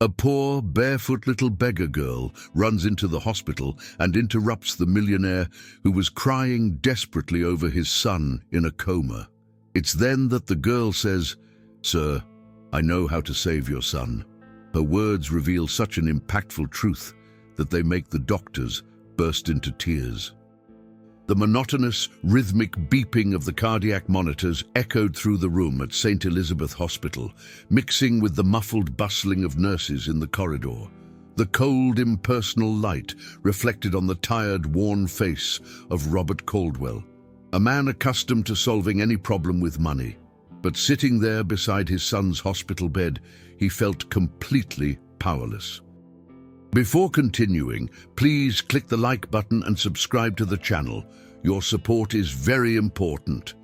A poor, barefoot little beggar girl runs into the hospital and interrupts the millionaire who was crying desperately over his son in a coma. It's then that the girl says, "Sir, I know how to save your son." Her words reveal such an impactful truth that they make the doctors burst into tears. The monotonous, rhythmic beeping of the cardiac monitors echoed through the room at St. Elizabeth Hospital, mixing with the muffled bustling of nurses in the corridor. The cold, impersonal light reflected on the tired, worn face of Robert Caldwell, a man accustomed to solving any problem with money. But sitting there beside his son's hospital bed, he felt completely powerless. Before continuing, please click the like button and subscribe to the channel. Your support is very important.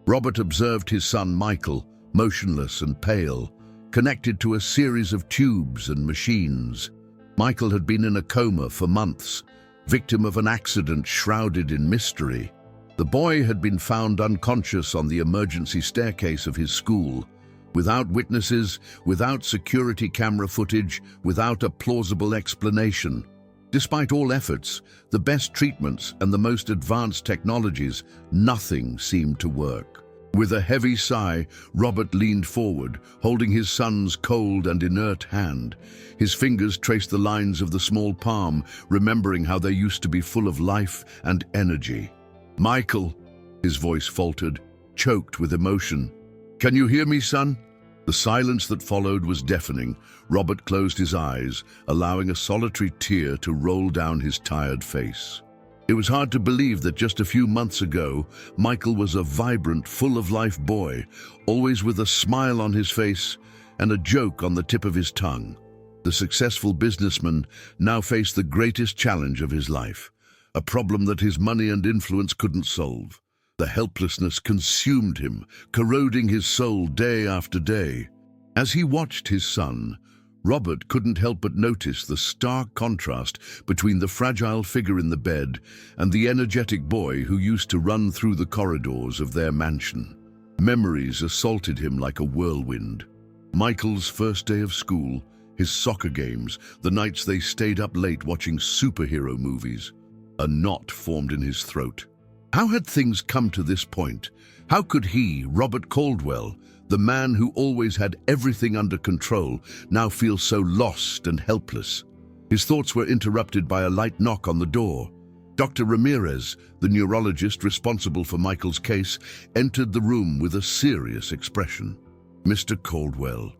Robert observed his son Michael, motionless and pale, connected to a series of tubes and machines. Michael had been in a coma for months, victim of an accident shrouded in mystery. The boy had been found unconscious on the emergency staircase of his school, without witnesses, without security camera footage, without a plausible explanation. Despite all efforts, the best treatments and the most advanced technologies, nothing seemed to work. With a heavy sigh, Robert leaned forward, holding his son's cold and inert hand. His fingers traced the lines of the small palm, remembering how they used to be full of life and energy. "Michael," his voice faltered, choked with emotion. "Can you hear me, son?" The silence that followed was deafening. Robert closed his eyes, allowing a solitary tear to roll down his tired face. It was hard to believe that just a few months ago, Michael was a vibrant, full-of-life boy, always with a smile on his face and a joke on the tip of his tongue. The successful businessman now faced the greatest challenge of his life, a problem that his money and influence couldn't solve. The helplessness consumed him, corroding his soul day after day. As he watched his son, Robert couldn't help but notice the stark contrast between the fragile figure in the bed and the energetic boy who used to run through the corridors of their mansion. Memories assaulted him like a whirlwind. Michael's first day of school, his soccer games, the nights they stayed up late watching superhero movies. A knot formed in his throat. How had things come to this point? How could he, Robert Caldwell, the man who always had everything under control, now feel so lost and helpless? His thoughts were interrupted by a light knock on the door. Dr. Ramirez, the neurologist responsible for Michael's case, entered the room with a serious expression. "Mr. Caldwell,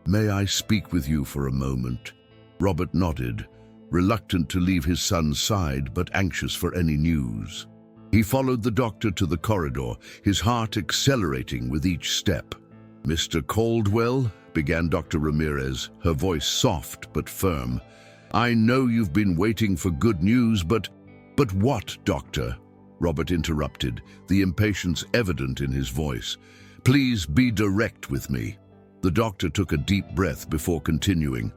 may I speak with you for a moment?" Robert nodded, reluctant to leave his son's side but anxious for any news. He followed the doctor to the corridor, his heart accelerating with each step. "Mr. Caldwell," began Dr. Ramirez, her voice soft but firm, "I know you've been waiting for good news, but what, doctor?" Robert interrupted, the impatience evident in his voice. "Please be direct with me." The doctor took a deep breath before continuing.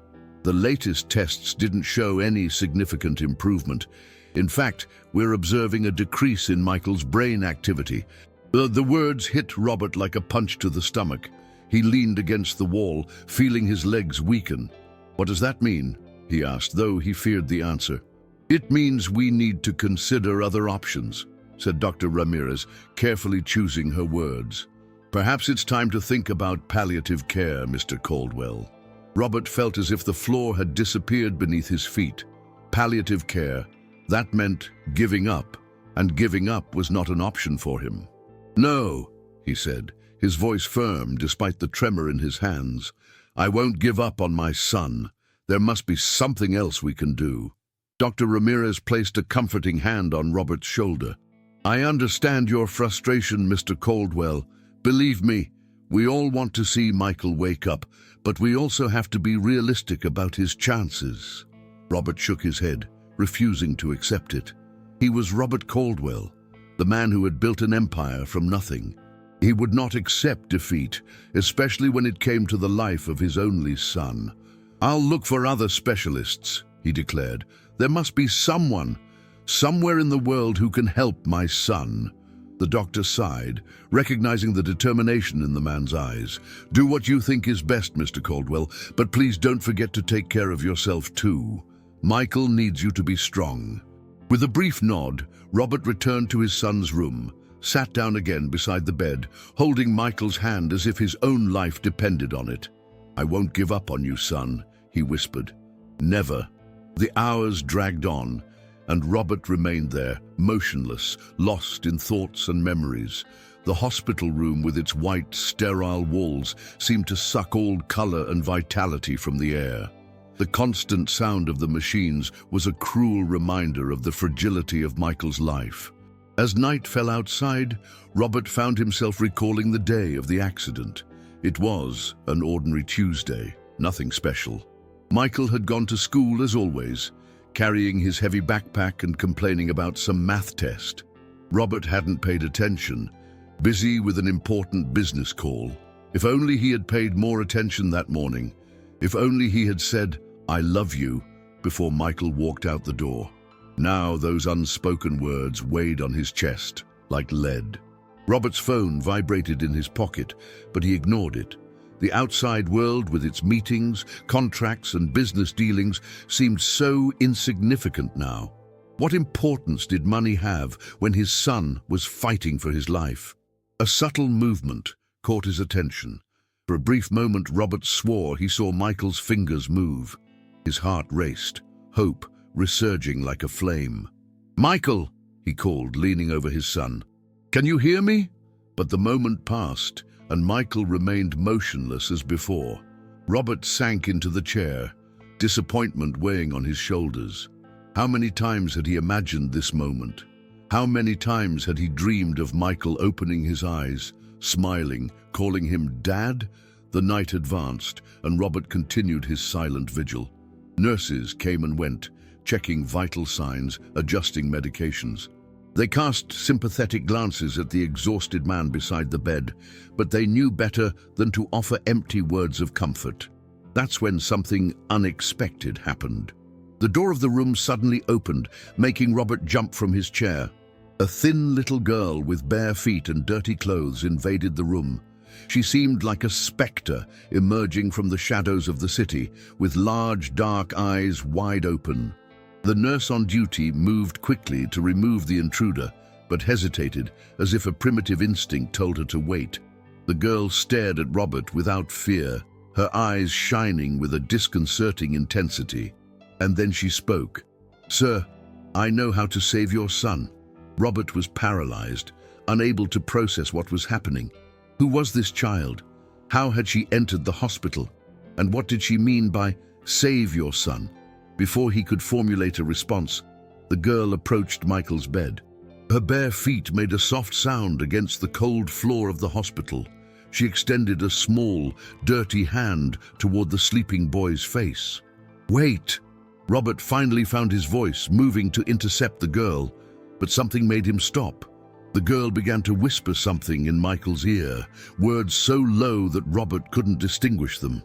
"The latest tests didn't show any significant improvement. In fact, we're observing a decrease in Michael's brain activity." The words hit Robert like a punch to the stomach. He leaned against the wall, feeling his legs weaken. "What does that mean?" he asked, though he feared the answer. "It means we need to consider other options," said Dr. Ramirez, carefully choosing her words. "Perhaps it's time to think about palliative care, Mr. Caldwell." Robert felt as if the floor had disappeared beneath his feet. Palliative care. That meant giving up, and giving up was not an option for him. "No," he said, his voice firm despite the tremor in his hands. "I won't give up on my son. There must be something else we can do." Dr. Ramirez placed a comforting hand on Robert's shoulder. "I understand your frustration, Mr. Caldwell. Believe me, we all want to see Michael wake up, but we also have to be realistic about his chances." Robert shook his head, refusing to accept it. He was Robert Caldwell, the man who had built an empire from nothing. He would not accept defeat, especially when it came to the life of his only son. "I'll look for other specialists," he declared. "There must be someone, somewhere in the world who can help my son." The doctor sighed, recognizing the determination in the man's eyes. "Do what you think is best, Mr. Caldwell, but please don't forget to take care of yourself too. Michael needs you to be strong." With a brief nod, Robert returned to his son's room, sat down again beside the bed, holding Michael's hand as if his own life depended on it. "I won't give up on you, son," he whispered. "Never." The hours dragged on, and Robert remained there, motionless, lost in thoughts and memories. The hospital room with its white, sterile walls seemed to suck all color and vitality from the air. The constant sound of the machines was a cruel reminder of the fragility of Michael's life. As night fell outside, Robert found himself recalling the day of the accident. It was an ordinary Tuesday, nothing special. Michael had gone to school as always, carrying his heavy backpack and complaining about some math test. Robert hadn't paid attention, busy with an important business call. If only he had paid more attention that morning. If only he had said, "I love you," before Michael walked out the door. Now those unspoken words weighed on his chest like lead. Robert's phone vibrated in his pocket, but he ignored it. The outside world, with its meetings, contracts, and business dealings, seemed so insignificant now. What importance did money have when his son was fighting for his life? A subtle movement caught his attention. For a brief moment, Robert swore he saw Michael's fingers move. His heart raced, hope resurging like a flame. "Michael," he called, leaning over his son. "Can you hear me?" But the moment passed, and Michael remained motionless as before. Robert sank into the chair, disappointment weighing on his shoulders. How many times had he imagined this moment? How many times had he dreamed of Michael opening his eyes, smiling, calling him Dad? The night advanced, and Robert continued his silent vigil. Nurses came and went, checking vital signs, adjusting medications. They cast sympathetic glances at the exhausted man beside the bed, but they knew better than to offer empty words of comfort. That's when something unexpected happened. The door of the room suddenly opened, making Robert jump from his chair. A thin little girl with bare feet and dirty clothes invaded the room. She seemed like a specter emerging from the shadows of the city, with large, dark eyes wide open. The nurse on duty moved quickly to remove the intruder, but hesitated, as if a primitive instinct told her to wait. The girl stared at Robert without fear, her eyes shining with a disconcerting intensity. And then she spoke. "Sir, I know how to save your son." Robert was paralyzed, unable to process what was happening. Who was this child? How had she entered the hospital? And what did she mean by "save your son"? Before he could formulate a response, the girl approached Michael's bed. Her bare feet made a soft sound against the cold floor of the hospital. She extended a small, dirty hand toward the sleeping boy's face. "Wait!" Robert finally found his voice, moving to intercept the girl, but something made him stop. The girl began to whisper something in Michael's ear, words so low that Robert couldn't distinguish them.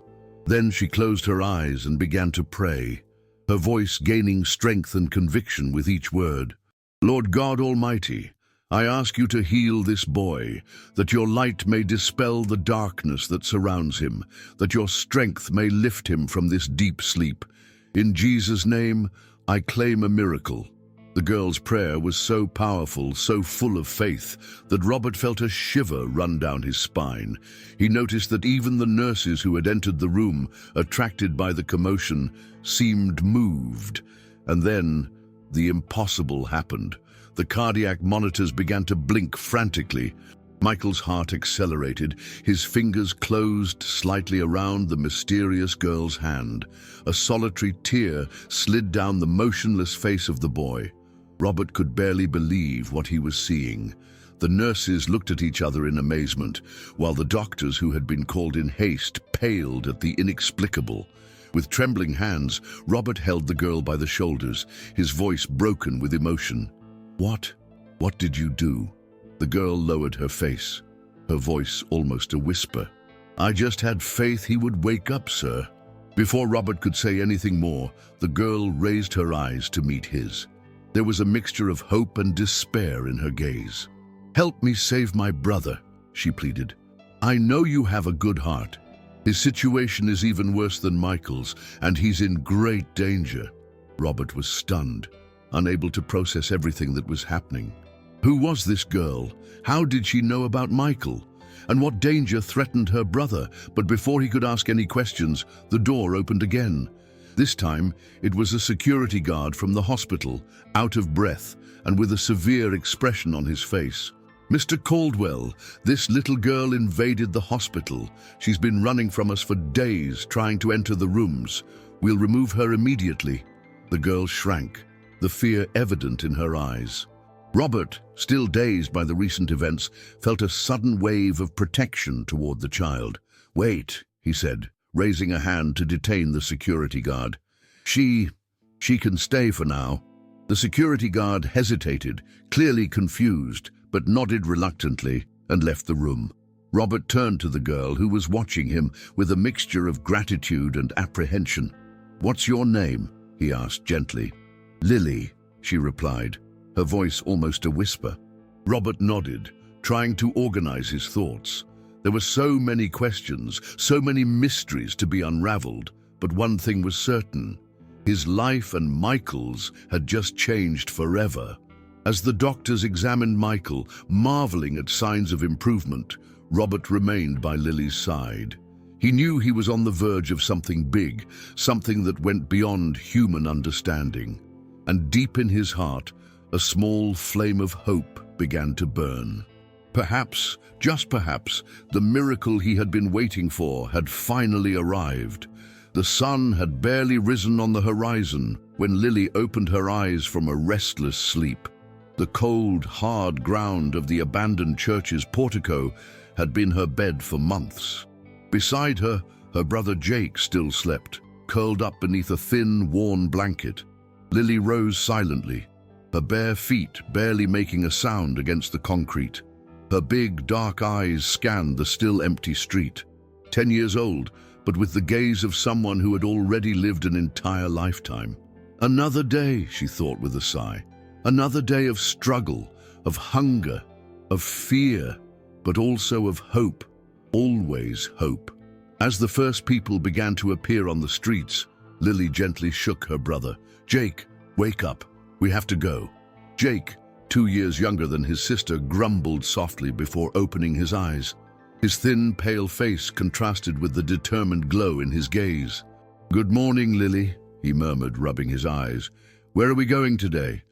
Then she closed her eyes and began to pray, her voice gaining strength and conviction with each word. "Lord God Almighty, I ask you to heal this boy, that your light may dispel the darkness that surrounds him, that your strength may lift him from this deep sleep. In Jesus' name, I claim a miracle." The girl's prayer was so powerful, so full of faith, that Robert felt a shiver run down his spine. He noticed that even the nurses who had entered the room, attracted by the commotion, seemed moved. And then the impossible happened. The cardiac monitors began to blink frantically. Michael's heart accelerated, his fingers closed slightly around the mysterious girl's hand. A solitary tear slid down the motionless face of the boy. Robert could barely believe what he was seeing. The nurses looked at each other in amazement, while the doctors who had been called in haste paled at the inexplicable. With trembling hands, Robert held the girl by the shoulders, his voice broken with emotion. What did you do?" The girl lowered her face, her voice almost a whisper. "I just had faith he would wake up, sir." Before Robert could say anything more, the girl raised her eyes to meet his. There was a mixture of hope and despair in her gaze. "Help me save my brother," she pleaded. "I know you have a good heart. His situation is even worse than Michael's, and he's in great danger." Robert was stunned, unable to process everything that was happening. Who was this girl? How did she know about Michael? And what danger threatened her brother? But before he could ask any questions, the door opened again. This time, it was a security guard from the hospital, out of breath and with a severe expression on his face. "Mr. Caldwell, this little girl invaded the hospital. She's been running from us for days, trying to enter the rooms. We'll remove her immediately." The girl shrank, the fear evident in her eyes. Robert, still dazed by the recent events, felt a sudden wave of protection toward the child. "Wait," he said, raising a hand to detain the security guard. She can stay for now." The security guard hesitated, clearly confused, but nodded reluctantly and left the room. Robert turned to the girl, who was watching him with a mixture of gratitude and apprehension. "What's your name?" he asked gently. "Lily," she replied, her voice almost a whisper. Robert nodded, trying to organize his thoughts. There were so many questions, so many mysteries to be unraveled, but one thing was certain. His life and Michael's had just changed forever. As the doctors examined Michael, marveling at signs of improvement, Robert remained by Lily's side. He knew he was on the verge of something big, something that went beyond human understanding. And deep in his heart, a small flame of hope began to burn. Perhaps, just perhaps, the miracle he had been waiting for had finally arrived. The sun had barely risen on the horizon when Lily opened her eyes from a restless sleep. The cold, hard ground of the abandoned church's portico had been her bed for months. Beside her, her brother Jake still slept, curled up beneath a thin, worn blanket. Lily rose silently, her bare feet barely making a sound against the concrete. Her big, dark eyes scanned the still empty street. 10 years old, but with the gaze of someone who had already lived an entire lifetime. Another day, she thought with a sigh. Another day of struggle, of hunger, of fear, but also of hope. Always hope. As the first people began to appear on the streets, Lily gently shook her brother. "Jake, wake up. We have to go." Jake, 2 years younger than his sister, grumbled softly before opening his eyes. His thin, pale face contrasted with the determined glow in his gaze. "Good morning, Lily," he murmured, rubbing his eyes. "Where are we going today?"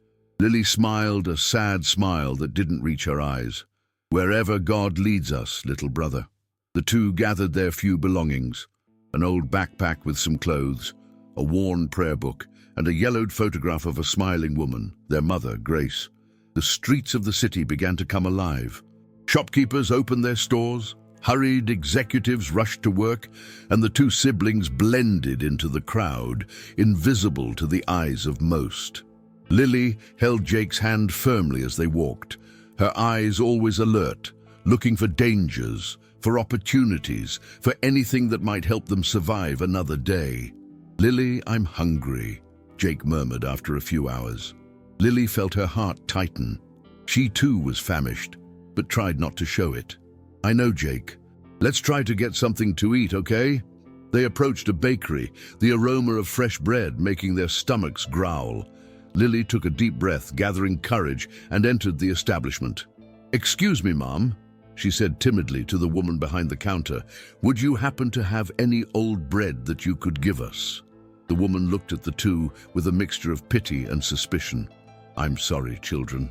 Lily smiled, a sad smile that didn't reach her eyes. "Wherever God leads us, little brother." The two gathered their few belongings, an old backpack with some clothes, a worn prayer book, and a yellowed photograph of a smiling woman, their mother, Grace. The streets of the city began to come alive. Shopkeepers opened their stores, hurried executives rushed to work, and the two siblings blended into the crowd, invisible to the eyes of most. Lily held Jake's hand firmly as they walked, her eyes always alert, looking for dangers, for opportunities, for anything that might help them survive another day. "Lily, I'm hungry," Jake murmured after a few hours. Lily felt her heart tighten. She too was famished, but tried not to show it. "I know, Jake. Let's try to get something to eat, okay?" They approached a bakery, the aroma of fresh bread making their stomachs growl. Lily took a deep breath, gathering courage, and entered the establishment. "Excuse me, Mom," she said timidly to the woman behind the counter. "Would you happen to have any old bread that you could give us?" The woman looked at the two with a mixture of pity and suspicion. "I'm sorry, children.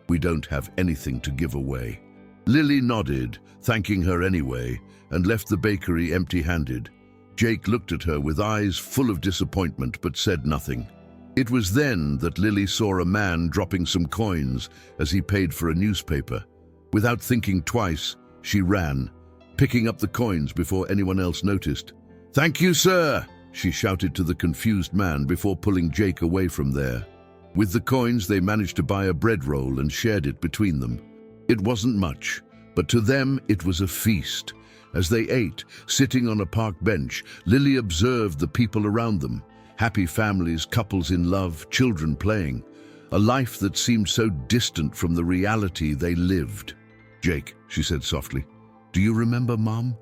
We don't have anything to give away." Lily nodded, thanking her anyway, and left the bakery empty-handed. Jake looked at her with eyes full of disappointment but said nothing. It was then that Lily saw a man dropping some coins as he paid for a newspaper. Without thinking twice, she ran, picking up the coins before anyone else noticed. "Thank you, sir," she shouted to the confused man before pulling Jake away from there. With the coins, they managed to buy a bread roll and shared it between them. It wasn't much, but to them it was a feast. As they ate, sitting on a park bench, Lily observed the people around them. Happy families, couples in love, children playing. A life that seemed so distant from the reality they lived. "Jake," she said softly, "do you remember Mom?"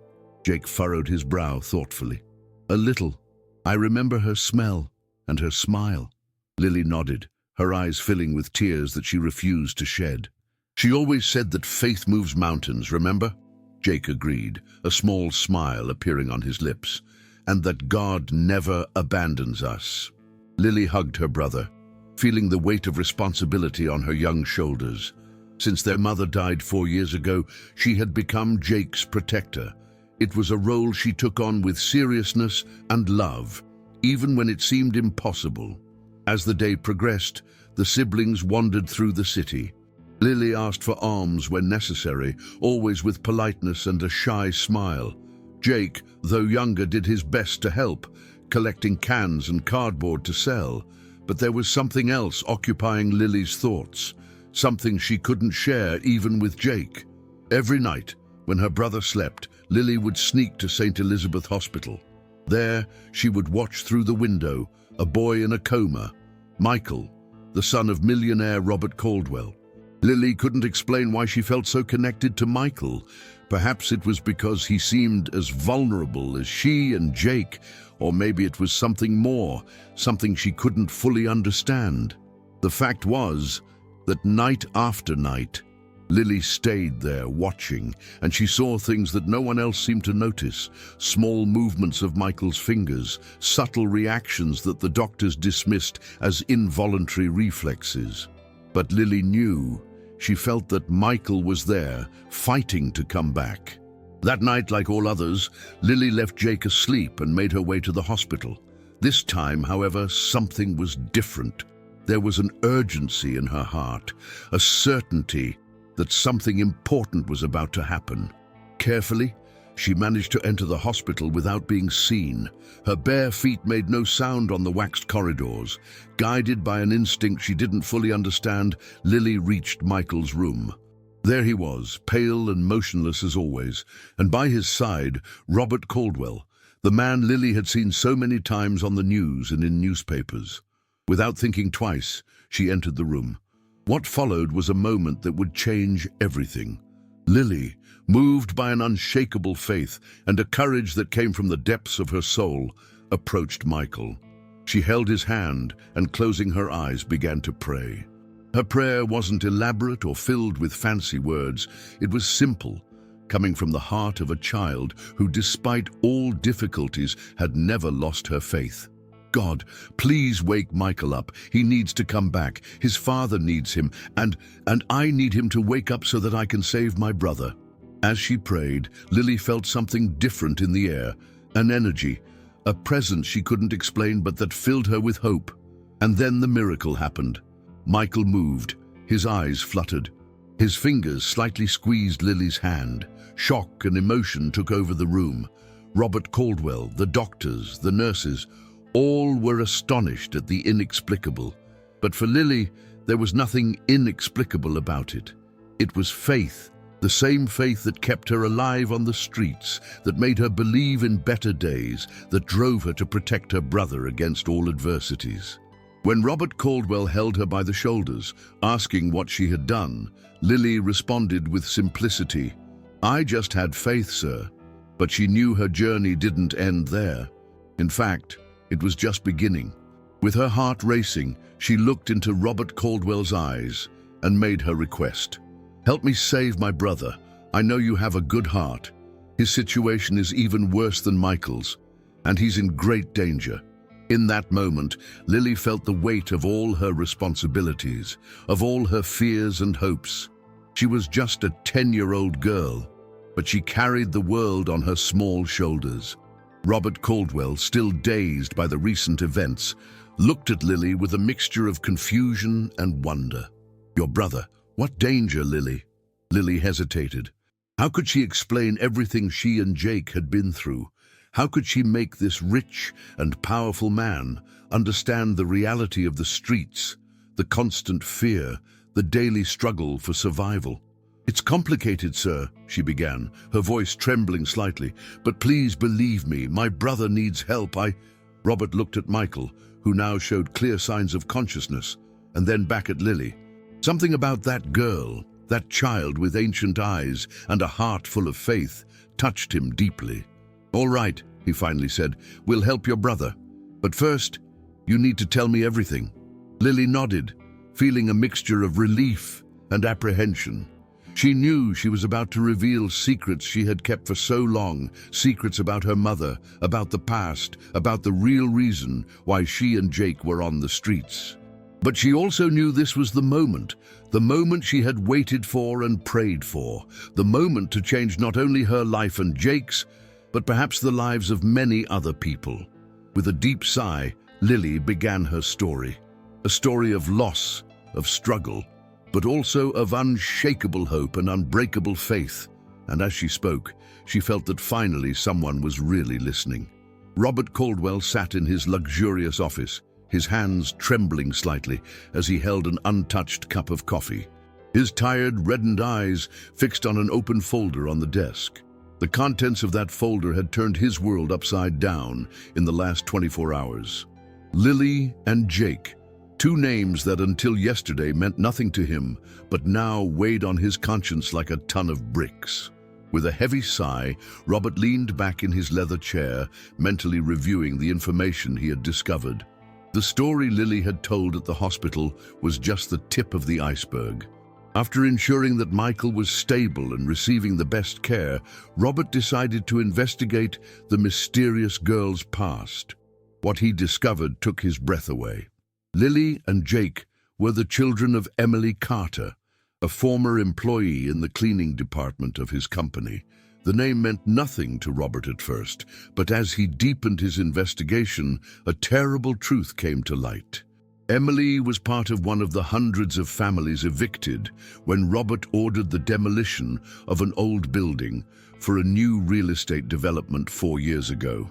Jake furrowed his brow thoughtfully. "A little. I remember her smell and her smile." Lily nodded, her eyes filling with tears that she refused to shed. "She always said that faith moves mountains, remember?" Jake agreed, a small smile appearing on his lips. "And that God never abandons us." Lily hugged her brother, feeling the weight of responsibility on her young shoulders. Since their mother died 4 years ago, she had become Jake's protector. It was a role she took on with seriousness and love, even when it seemed impossible. As the day progressed, the siblings wandered through the city. Lily asked for alms when necessary, always with politeness and a shy smile. Jake, though younger, did his best to help, collecting cans and cardboard to sell. But there was something else occupying Lily's thoughts, something she couldn't share even with Jake. Every night, when her brother slept, Lily would sneak to St. Elizabeth Hospital. There, she would watch through the window, a boy in a coma, Michael, the son of millionaire Robert Caldwell. Lily couldn't explain why she felt so connected to Michael. Perhaps it was because he seemed as vulnerable as she and Jake, or maybe it was something more, something she couldn't fully understand. The fact was that night after night, Lily stayed there watching, and she saw things that no one else seemed to notice. Small movements of Michael's fingers, subtle reactions that the doctors dismissed as involuntary reflexes. But Lily knew, she felt that Michael was there, fighting to come back. That night, like all others, Lily left Jake asleep and made her way to the hospital. This time, however, something was different. There was an urgency in her heart, a certainty that something important was about to happen. Carefully, she managed to enter the hospital without being seen. Her bare feet made no sound on the waxed corridors. Guided by an instinct she didn't fully understand, Lily reached Michael's room. There he was, pale and motionless as always, and by his side, Robert Caldwell, the man Lily had seen so many times on the news and in newspapers. Without thinking twice, she entered the room. What followed was a moment that would change everything. Lily, moved by an unshakable faith and a courage that came from the depths of her soul, approached Michael. She held his hand and, closing her eyes, began to pray. Her prayer wasn't elaborate or filled with fancy words. It was simple, coming from the heart of a child who, despite all difficulties, had never lost her faith. "God, please wake Michael up. He needs to come back. His father needs him, and I need him to wake up so that I can save my brother." As she prayed, Lily felt something different in the air, an energy, a presence she couldn't explain but that filled her with hope. And then the miracle happened. Michael moved, his eyes fluttered. His fingers slightly squeezed Lily's hand. Shock and emotion took over the room. Robert Caldwell, the doctors, the nurses, all were astonished at the inexplicable. But for Lily, there was nothing inexplicable about it. It was faith, the same faith that kept her alive on the streets, that made her believe in better days, that drove her to protect her brother against all adversities. When Robert Caldwell held her by the shoulders, asking what she had done, Lily responded with simplicity, "I just had faith, sir." But she knew her journey didn't end there. In fact, it was just beginning. With her heart racing, she looked into Robert Caldwell's eyes and made her request. "Help me save my brother. I know you have a good heart. His situation is even worse than Michael's, and he's in great danger." In that moment, Lily felt the weight of all her responsibilities, of all her fears and hopes. She was just a 10-year-old girl, but she carried the world on her small shoulders. Robert Caldwell, still dazed by the recent events, looked at Lily with a mixture of confusion and wonder. "Your brother, what danger, Lily?" Lily hesitated. How could she explain everything she and Jake had been through? How could she make this rich and powerful man understand the reality of the streets, the constant fear, the daily struggle for survival? "It's complicated, sir," she began, her voice trembling slightly. "But please believe me, my brother needs help. Robert looked at Michael, who now showed clear signs of consciousness, and then back at Lily. "Something about that girl," That child with ancient eyes and a heart full of faith touched him deeply. "All right," he finally said, "we'll help your brother. But first, you need to tell me everything." Lily nodded, feeling a mixture of relief and apprehension. She knew she was about to reveal secrets she had kept for so long, secrets about her mother, about the past, about the real reason why she and Jake were on the streets. But she also knew this was the moment she had waited for and prayed for, the moment to change not only her life and Jake's, but perhaps the lives of many other people. With a deep sigh, Lily began her story. A story of loss, of struggle, but also of unshakable hope and unbreakable faith. And as she spoke, she felt that finally someone was really listening. Robert Caldwell sat in his luxurious office, his hands trembling slightly as he held an untouched cup of coffee. His tired, reddened eyes fixed on an open folder on the desk. The contents of that folder had turned his world upside down in the last 24 hours. Lily and Jake, two names that until yesterday meant nothing to him, but now weighed on his conscience like a ton of bricks. With a heavy sigh, Robert leaned back in his leather chair, mentally reviewing the information he had discovered. The story Lily had told at the hospital was just the tip of the iceberg. After ensuring that Michael was stable and receiving the best care, Robert decided to investigate the mysterious girl's past. What he discovered took his breath away. Lily and Jake were the children of Emily Carter, a former employee in the cleaning department of his company. The name meant nothing to Robert at first, but as he deepened his investigation, a terrible truth came to light. Emily was part of one of the hundreds of families evicted when Robert ordered the demolition of an old building for a new real estate development 4 years ago.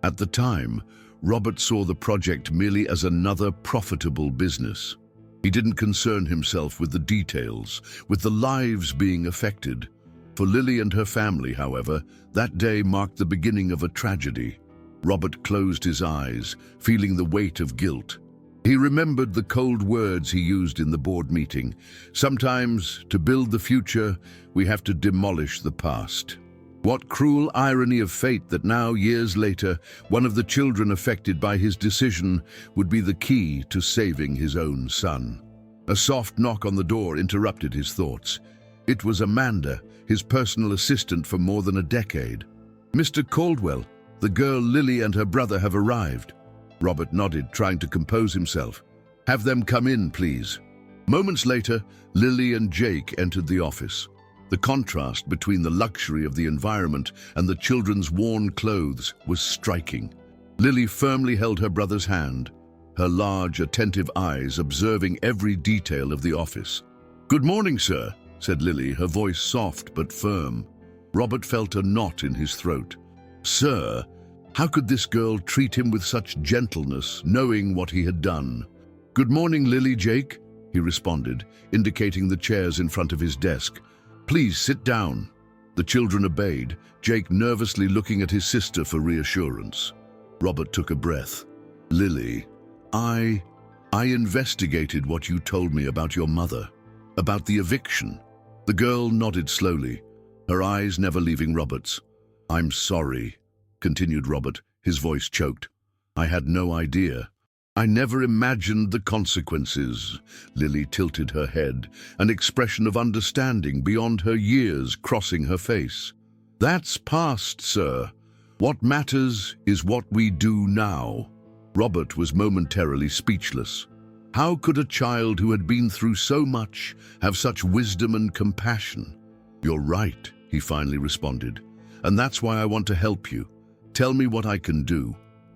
At the time, Robert saw the project merely as another profitable business. He didn't concern himself with the details, with the lives being affected. For Lily and her family, however, that day marked the beginning of a tragedy. Robert closed his eyes, feeling the weight of guilt. He remembered the cold words he used in the board meeting. Sometimes, to build the future, we have to demolish the past. What cruel irony of fate that now, years later, one of the children affected by his decision would be the key to saving his own son. A soft knock on the door interrupted his thoughts. It was Amanda, his personal assistant for more than a decade. "Mr. Caldwell, the girl Lily and her brother have arrived." Robert nodded, trying to compose himself. "Have them come in, please." Moments later, Lily and Jake entered the office. The contrast between the luxury of the environment and the children's worn clothes was striking. Lily firmly held her brother's hand, her large, attentive eyes observing every detail of the office. "Good morning, sir," said Lily, her voice soft but firm. Robert felt a knot in his throat. "Sir, how could this girl treat him with such gentleness, knowing what he had done?" "Good morning, Lily, Jake," he responded, indicating the chairs in front of his desk. "Please sit down." The children obeyed, Jake nervously looking at his sister for reassurance. Robert took a breath. "Lily, I investigated what you told me about your mother, about the eviction." The girl nodded slowly, her eyes never leaving Robert's. "I'm sorry," continued Robert, his voice choked. "I had no idea. I never imagined the consequences." Lily tilted her head, an expression of understanding beyond her years crossing her face. "That's past, sir. What matters is what we do now." Robert was momentarily speechless. How could a child who had been through so much have such wisdom and compassion? "You're right," he finally responded, "and that's why I want to help you. Tell me what I can do."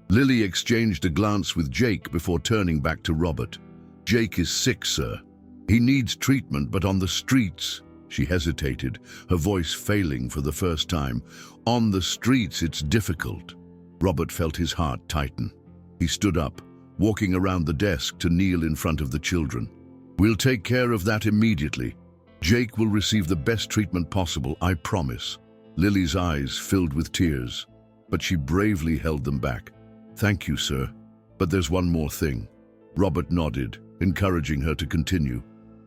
Lily exchanged a glance with Jake before turning back to Robert. "Jake is sick, sir. He needs treatment, but on the streets—" She hesitated, her voice failing for the first time. "On the streets, it's difficult." Robert felt his heart tighten. He stood up, walking around the desk to kneel in front of the children. "We'll take care of that immediately. Jake will receive the best treatment possible, I promise." Lily's eyes filled with tears, but she bravely held them back. "Thank you, sir. But there's one more thing." Robert nodded, encouraging her to continue.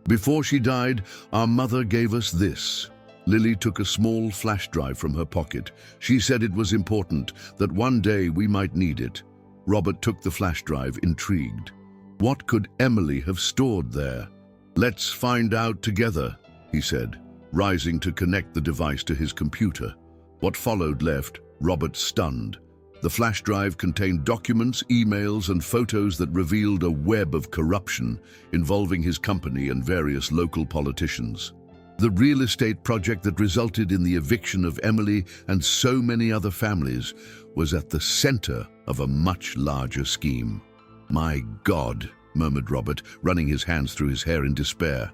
Before she died, our mother gave us this. Lily took a small flash drive from her pocket. She said it was important, that one day we might need it. Robert took the flash drive, intrigued. What could Emily have stored there? Let's find out together, he said, rising to connect the device to his computer. What followed left Robert stunned. The flash drive contained documents, emails, and photos that revealed a web of corruption involving his company and various local politicians. The real estate project that resulted in the eviction of Emily and so many other families was at the center of a much larger scheme. My God, murmured Robert, running his hands through his hair in despair.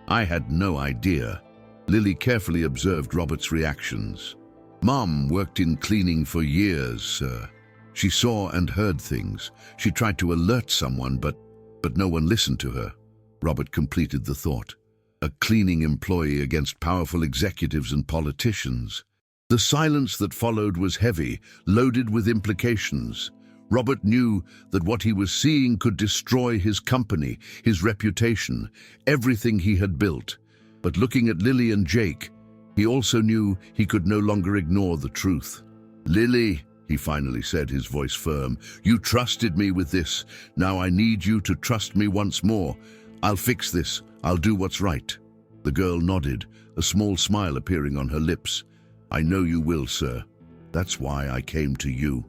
I had no idea. Lily carefully observed Robert's reactions. Mom worked in cleaning for years, sir. She saw and heard things. She tried to alert someone, but no one listened to her. Robert completed the thought. A cleaning employee against powerful executives and politicians. The silence that followed was heavy, loaded with implications. Robert knew that what he was seeing could destroy his company, his reputation, everything he had built. But looking at Lily and Jake, he also knew he could no longer ignore the truth. Lily, he finally said, his voice firm, you trusted me with this. Now I need you to trust me once more. I'll fix this. I'll do what's right. The girl nodded, a small smile appearing on her lips. I know you will, sir. That's why I came to you.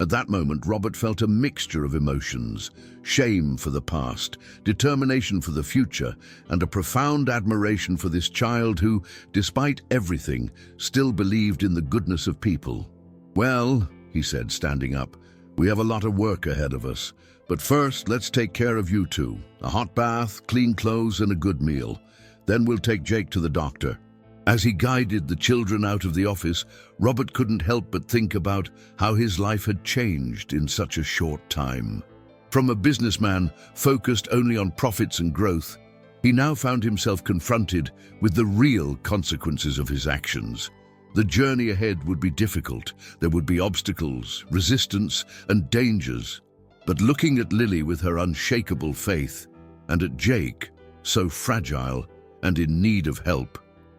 At that moment, Robert felt a mixture of emotions, shame for the past, determination for the future, and a profound admiration for this child who, despite everything, still believed in the goodness of people. Well, he said, standing up, we have a lot of work ahead of us. But first, let's take care of you two. A hot bath, clean clothes, and a good meal. Then we'll take Jake to the doctor. As he guided the children out of the office, Robert couldn't help but think about how his life had changed in such a short time. From a businessman focused only on profits and growth, he now found himself confronted with the real consequences of his actions. The journey ahead would be difficult. There would be obstacles, resistance, and dangers. But looking at Lily with her unshakable faith, and at Jake, so fragile and in need of help,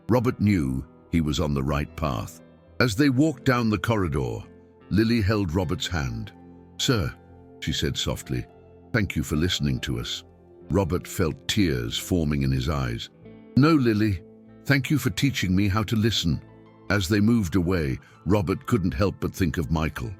Robert knew he was on the right path. As they walked down the corridor, Lily held Robert's hand. Sir, she said softly, thank you for listening to us. Robert felt tears forming in his eyes. No, Lily, thank you for teaching me how to listen. As they moved away, Robert couldn't help but think of Michael.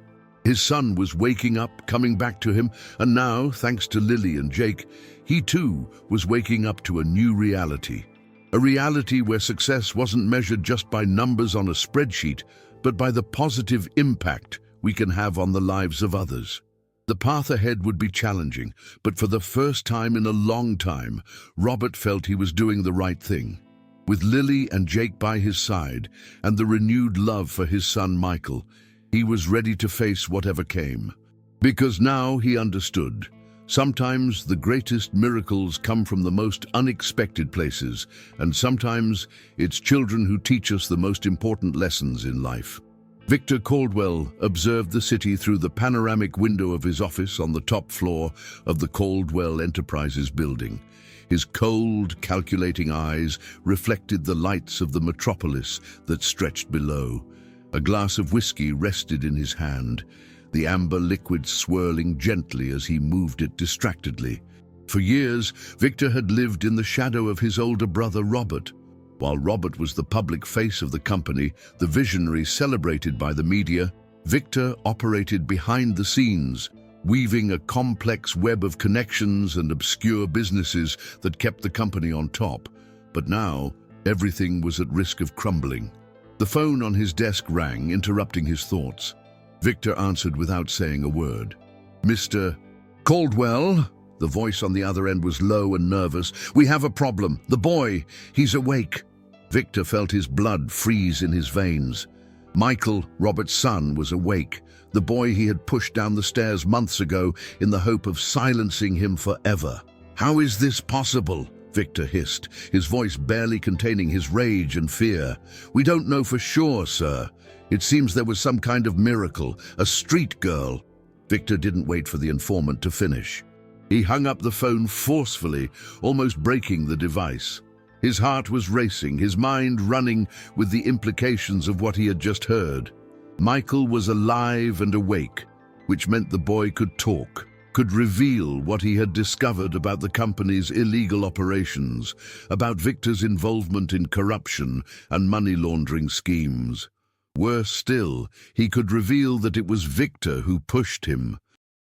His son was waking up, coming back to him, and now, thanks to Lily and Jake, he too was waking up to a new reality. A reality where success wasn't measured just by numbers on a spreadsheet, but by the positive impact we can have on the lives of others. The path ahead would be challenging, but for the first time in a long time, Robert felt he was doing the right thing. With Lily and Jake by his side, and the renewed love for his son Michael, he was ready to face whatever came. Because now he understood. Sometimes the greatest miracles come from the most unexpected places, and sometimes it's children who teach us the most important lessons in life. Victor Caldwell observed the city through the panoramic window of his office on the top floor of the Caldwell Enterprises building. His cold, calculating eyes reflected the lights of the metropolis that stretched below. A glass of whiskey rested in his hand, the amber liquid swirling gently as he moved it distractedly. For years, Victor had lived in the shadow of his older brother Robert. While Robert was the public face of the company, the visionary celebrated by the media, Victor operated behind the scenes, weaving a complex web of connections and obscure businesses that kept the company on top. But now, everything was at risk of crumbling. The phone on his desk rang, interrupting his thoughts. Victor answered without saying a word. Mr. Caldwell? The voice on the other end was low and nervous. We have a problem. The boy, he's awake. Victor felt his blood freeze in his veins. Michael, Robert's son, was awake. The boy he had pushed down the stairs months ago in the hope of silencing him forever. How is this possible? Victor hissed, his voice barely containing his rage and fear. We don't know for sure, sir. It seems there was some kind of miracle, a street girl. Victor didn't wait for the informant to finish. He hung up the phone forcefully, almost breaking the device. His heart was racing, his mind running with the implications of what he had just heard. Michael was alive and awake, which meant the boy could talk, could reveal what he had discovered about the company's illegal operations, about Victor's involvement in corruption and money laundering schemes. Worse still, he could reveal that it was Victor who pushed him.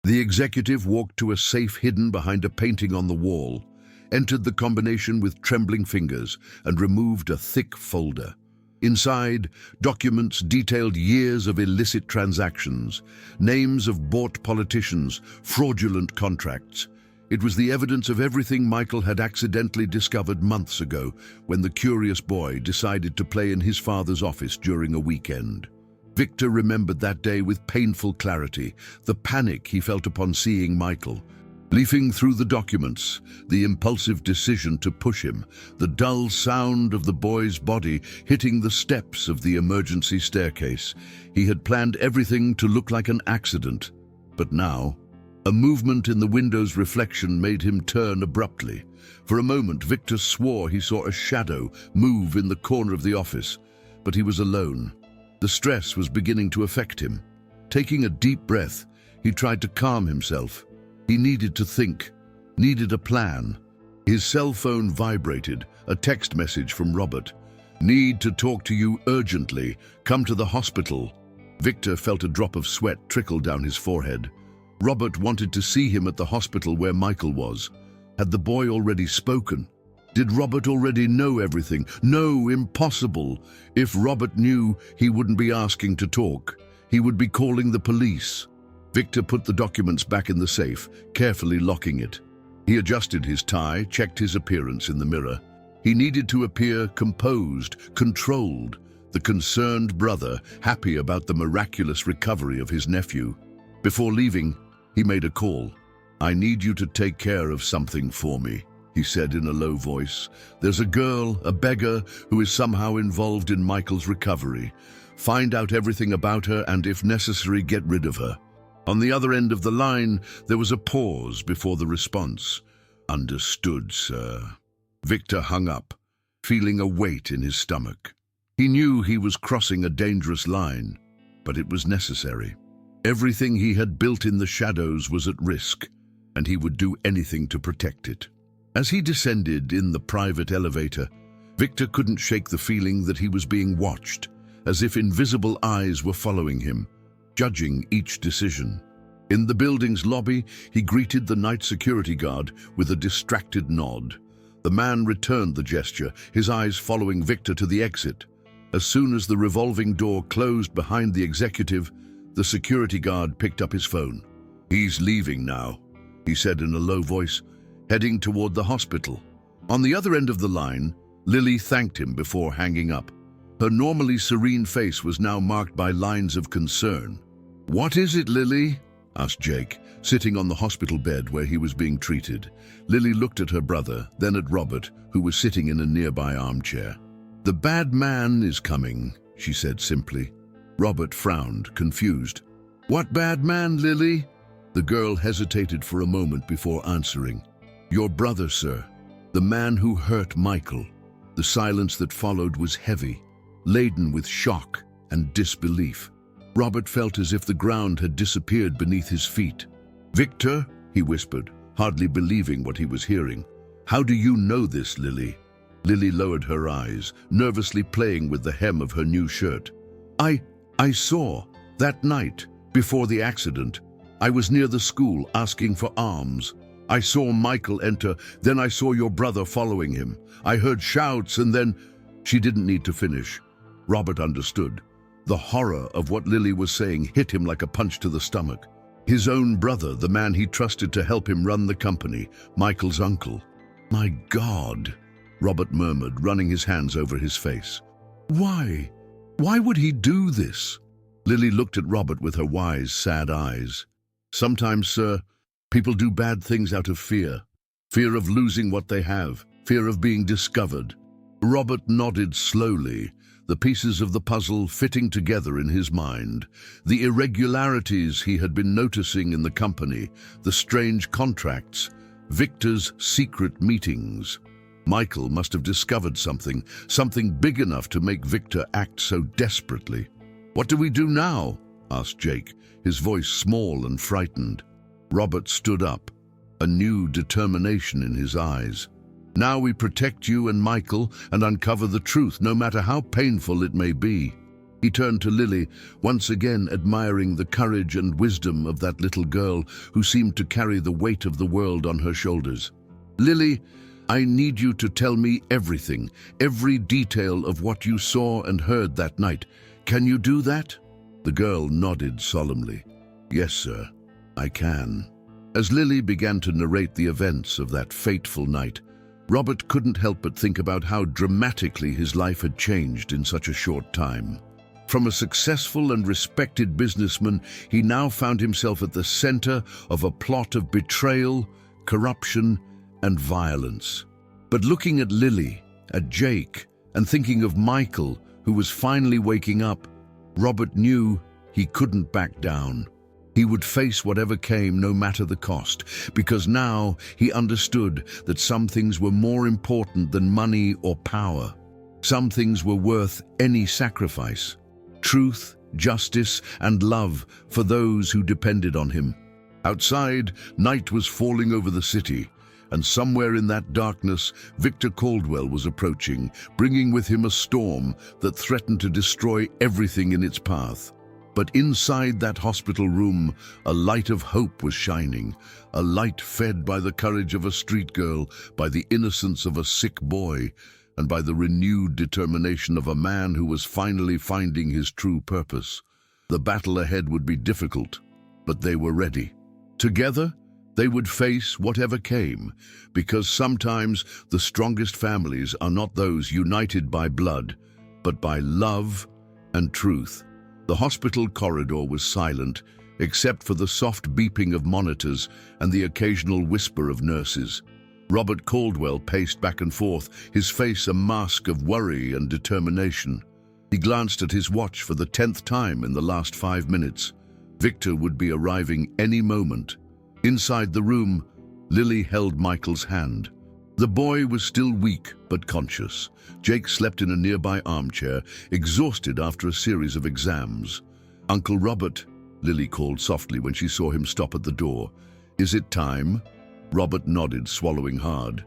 The executive walked to a safe hidden behind a painting on the wall, entered the combination with trembling fingers, and removed a thick folder. Inside, documents detailed years of illicit transactions, names of bought politicians, fraudulent contracts. It was the evidence of everything Michael had accidentally discovered months ago when the curious boy decided to play in his father's office during a weekend. Victor remembered that day with painful clarity, the panic he felt upon seeing Michael. Leafing through the documents, the impulsive decision to push him, the dull sound of the boy's body hitting the steps of the emergency staircase. He had planned everything to look like an accident. But now, a movement in the window's reflection made him turn abruptly. For a moment, Victor swore he saw a shadow move in the corner of the office, but he was alone. The stress was beginning to affect him. Taking a deep breath, he tried to calm himself. He needed to think, needed a plan. His cell phone vibrated, a text message from Robert. "Need to talk to you urgently. Come to the hospital." Victor felt a drop of sweat trickle down his forehead. Robert wanted to see him at the hospital where Michael was. Had the boy already spoken? Did Robert already know everything? No, impossible. If Robert knew, he wouldn't be asking to talk. He would be calling the police. Victor put the documents back in the safe, carefully locking it. He adjusted his tie, checked his appearance in the mirror. He needed to appear composed, controlled, the concerned brother, happy about the miraculous recovery of his nephew. Before leaving, he made a call. "I need you to take care of something for me," he said in a low voice. "There's a girl, a beggar, who is somehow involved in Michael's recovery. Find out everything about her and, if necessary, get rid of her." On the other end of the line, there was a pause before the response. "Understood, sir." Victor hung up, feeling a weight in his stomach. He knew he was crossing a dangerous line, but it was necessary. Everything he had built in the shadows was at risk, and he would do anything to protect it. As he descended in the private elevator, Victor couldn't shake the feeling that he was being watched, as if invisible eyes were following him, judging each decision. In the building's lobby, he greeted the night security guard with a distracted nod. The man returned the gesture, his eyes following Victor to the exit. As soon as the revolving door closed behind the executive, the security guard picked up his phone. "He's leaving now," he said in a low voice, heading toward the hospital. On the other end of the line, Lily thanked him before hanging up. Her normally serene face was now marked by lines of concern. "What is it, Lily?" asked Jake, sitting on the hospital bed where he was being treated. Lily looked at her brother, then at Robert, who was sitting in a nearby armchair. "The bad man is coming," she said simply. Robert frowned, confused. "What bad man, Lily?" The girl hesitated for a moment before answering. "Your brother, sir. The man who hurt Michael." The silence that followed was heavy, laden with shock and disbelief. Robert felt as if the ground had disappeared beneath his feet. "Victor," he whispered, hardly believing what he was hearing. "How do you know this, Lily?" Lily lowered her eyes, nervously playing with the hem of her new shirt. I saw, that night, before the accident. I was near the school asking for alms. I saw Michael enter, then I saw your brother following him. I heard shouts and then—" She didn't need to finish. Robert understood. The horror of what Lily was saying hit him like a punch to the stomach. His own brother, the man he trusted to help him run the company, Michael's uncle. "My God," Robert murmured, running his hands over his face. "Why? Why would he do this?" Lily looked at Robert with her wise, sad eyes. "Sometimes, sir, people do bad things out of fear. Fear of losing what they have, fear of being discovered." Robert nodded slowly, the pieces of the puzzle fitting together in his mind. The irregularities he had been noticing in the company, the strange contracts, Victor's secret meetings. Michael must have discovered something big enough to make Victor act so desperately. "What do we do now?" asked Jake, his voice small and frightened. Robert stood up, a new determination in his eyes. "Now we protect you and Michael and uncover the truth, no matter how painful it may be." He turned to Lily, once again admiring the courage and wisdom of that little girl who seemed to carry the weight of the world on her shoulders. "Lily, I need you to tell me everything, every detail of what you saw and heard that night. Can you do that?" The girl nodded solemnly. "Yes, sir, I can." As Lily began to narrate the events of that fateful night, Robert couldn't help but think about how dramatically his life had changed in such a short time. From a successful and respected businessman, he now found himself at the center of a plot of betrayal, corruption, and violence. But looking at Lily, at Jake, and thinking of Michael, who was finally waking up, Robert knew he couldn't back down. He would face whatever came, no matter the cost, because now he understood that some things were more important than money or power. Some things were worth any sacrifice. Truth, justice, and love for those who depended on him. Outside, night was falling over the city, and somewhere in that darkness, Victor Caldwell was approaching, bringing with him a storm that threatened to destroy everything in its path. But inside that hospital room, a light of hope was shining, a light fed by the courage of a street girl, by the innocence of a sick boy, and by the renewed determination of a man who was finally finding his true purpose. The battle ahead would be difficult, but they were ready. Together, they would face whatever came, because sometimes the strongest families are not those united by blood, but by love and truth. The hospital corridor was silent, except for the soft beeping of monitors and the occasional whisper of nurses. Robert Caldwell paced back and forth, his face a mask of worry and determination. He glanced at his watch for the 10th time in the last 5 minutes. Victor would be arriving any moment. Inside the room, Lily held Michael's hand. The boy was still weak but conscious. Jake slept in a nearby armchair, exhausted after a series of exams. "Uncle Robert," Lily called softly when she saw him stop at the door. "Is it time?" Robert nodded, swallowing hard.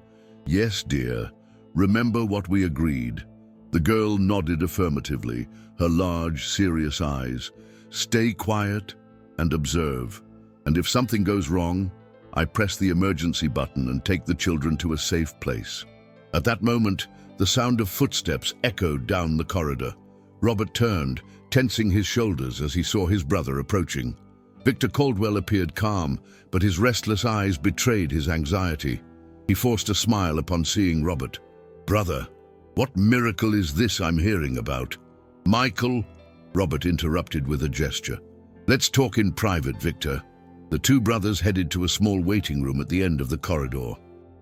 "Yes, dear. Remember what we agreed." The girl nodded affirmatively, her large, serious eyes. "Stay quiet and observe. And if something goes wrong, I press the emergency button and take the children to a safe place." At that moment, the sound of footsteps echoed down the corridor. Robert turned, tensing his shoulders as he saw his brother approaching. Victor Caldwell appeared calm, but his restless eyes betrayed his anxiety. He forced a smile upon seeing Robert. "Brother, what miracle is this I'm hearing about?" "Michael," Robert interrupted with a gesture. "Let's talk in private, Victor." The two brothers headed to a small waiting room at the end of the corridor.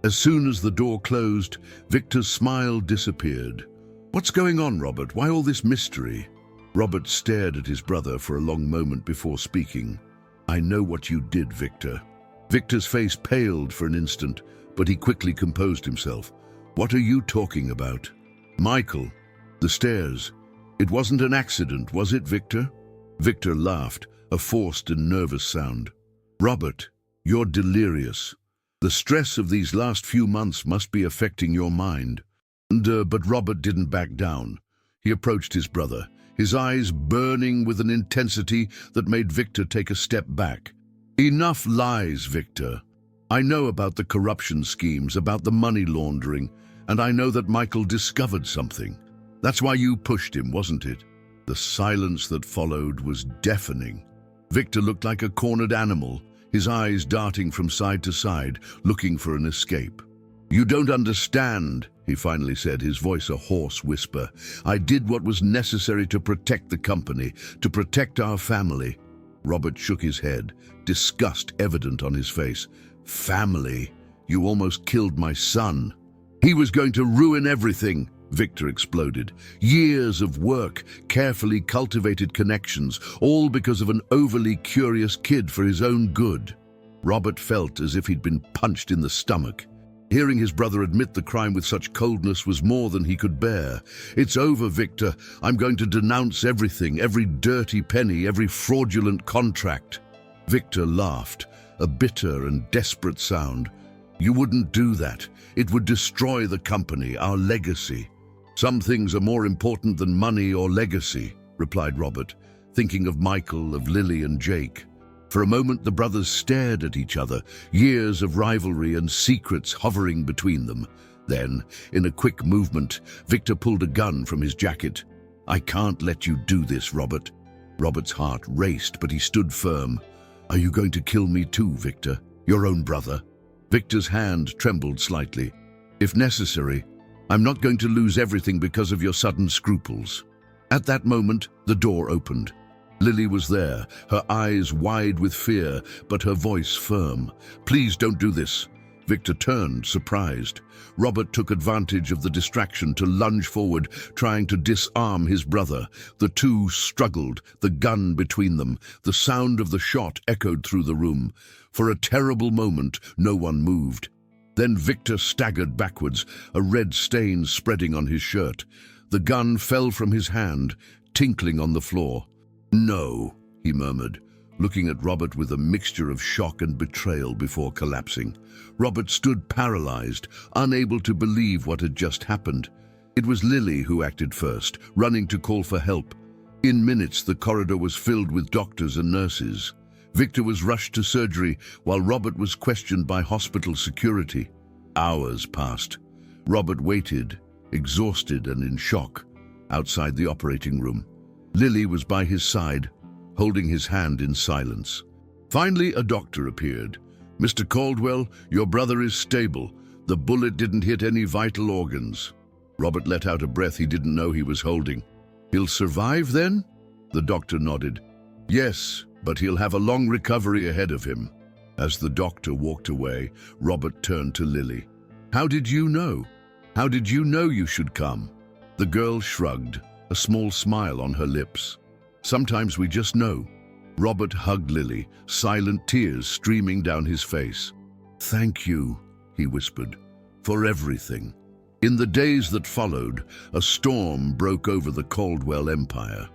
As soon as the door closed, Victor's smile disappeared. "What's going on, Robert? Why all this mystery?" Robert stared at his brother for a long moment before speaking. "I know what you did, Victor." Victor's face paled for an instant, but he quickly composed himself. "What are you talking about?" "Michael, the stairs. It wasn't an accident, was it, Victor?" Victor laughed, a forced and nervous sound. "Robert, you're delirious. The stress of these last few months must be affecting your mind." But Robert didn't back down. He approached his brother, his eyes burning with an intensity that made Victor take a step back. "Enough lies, Victor. I know about the corruption schemes, about the money laundering, and I know that Michael discovered something. That's why you pushed him, wasn't it?" The silence that followed was deafening. Victor looked like a cornered animal, his eyes darting from side to side, looking for an escape. "You don't understand," he finally said, his voice a hoarse whisper. "I did what was necessary to protect the company, to protect our family." Robert shook his head, disgust evident on his face. "Family? You almost killed my son." "He was going to ruin everything," Victor exploded. "Years of work, carefully cultivated connections, all because of an overly curious kid for his own good." Robert felt as if he'd been punched in the stomach. Hearing his brother admit the crime with such coldness was more than he could bear. "It's over, Victor. I'm going to denounce everything, every dirty penny, every fraudulent contract." Victor laughed, a bitter and desperate sound. "You wouldn't do that. It would destroy the company, our legacy." "Some things are more important than money or legacy," replied Robert, thinking of Michael, of Lily and Jake. For a moment the brothers stared at each other, years of rivalry and secrets hovering between them. Then, in a quick movement, Victor pulled a gun from his jacket. "I can't let you do this, Robert." Robert's heart raced, but he stood firm. "Are you going to kill me too, Victor? Your own brother?" Victor's hand trembled slightly. "If necessary. I'm not going to lose everything because of your sudden scruples." At that moment, the door opened. Lily was there, her eyes wide with fear, but her voice firm. "Please don't do this." Victor turned, surprised. Robert took advantage of the distraction to lunge forward, trying to disarm his brother. The two struggled, the gun between them. The sound of the shot echoed through the room. For a terrible moment, no one moved. Then Victor staggered backwards, a red stain spreading on his shirt. The gun fell from his hand, tinkling on the floor. "No," he murmured, looking at Robert with a mixture of shock and betrayal before collapsing. Robert stood paralyzed, unable to believe what had just happened. It was Lily who acted first, running to call for help. In minutes, the corridor was filled with doctors and nurses. Victor was rushed to surgery, while Robert was questioned by hospital security. Hours passed. Robert waited, exhausted and in shock, outside the operating room. Lily was by his side, holding his hand in silence. Finally, a doctor appeared. "Mr. Caldwell, your brother is stable. The bullet didn't hit any vital organs." Robert let out a breath he didn't know he was holding. "He'll survive then?" The doctor nodded. "Yes, but he'll have a long recovery ahead of him." As the doctor walked away, Robert turned to Lily. "How did you know? How did you know you should come?" The girl shrugged, a small smile on her lips. "Sometimes we just know." Robert hugged Lily, silent tears streaming down his face. "Thank you," he whispered, "for everything." In the days that followed, a storm broke over the Caldwell empire.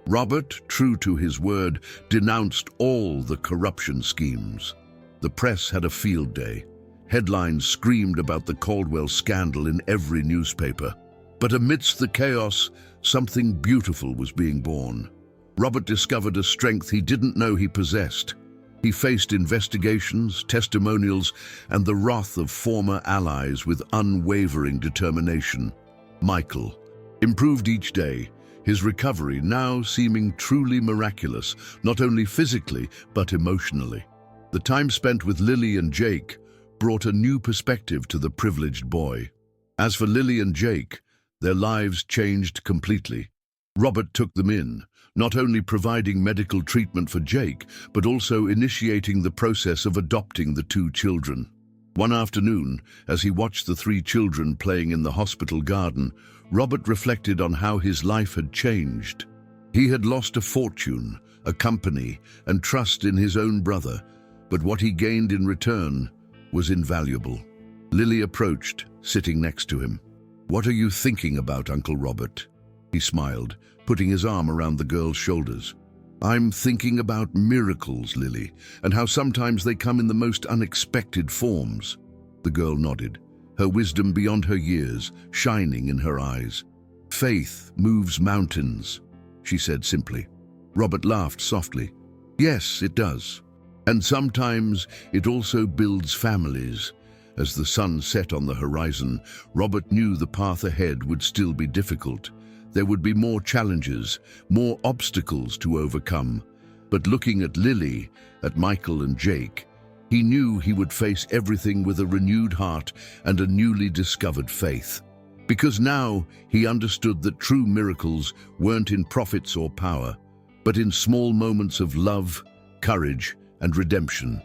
Robert, true to his word, denounced all the corruption schemes. The press had a field day. Headlines screamed about the Caldwell scandal in every newspaper. But amidst the chaos, something beautiful was being born. Robert discovered a strength he didn't know he possessed. He faced investigations, testimonials, and the wrath of former allies with unwavering determination. Michael improved each day, his recovery now seeming truly miraculous, not only physically, but emotionally. The time spent with Lily and Jake brought a new perspective to the privileged boy. As for Lily and Jake, their lives changed completely. Robert took them in, not only providing medical treatment for Jake, but also initiating the process of adopting the two children. One afternoon, as he watched the three children playing in the hospital garden, Robert reflected on how his life had changed. He had lost a fortune, a company, and trust in his own brother, but what he gained in return was invaluable. Lily approached, sitting next to him. "What are you thinking about, Uncle Robert?" He smiled, putting his arm around the girl's shoulders. "I'm thinking about miracles, Lily, and how sometimes they come in the most unexpected forms." The girl nodded, her wisdom beyond her years shining in her eyes. "Faith moves mountains," she said simply. Robert laughed softly. "Yes, it does. And sometimes it also builds families." As the sun set on the horizon, Robert knew the path ahead would still be difficult. There would be more challenges, more obstacles to overcome. But looking at Lily, at Michael and Jake, he knew he would face everything with a renewed heart and a newly discovered faith. Because now he understood that true miracles weren't in profits or power, but in small moments of love, courage, and redemption.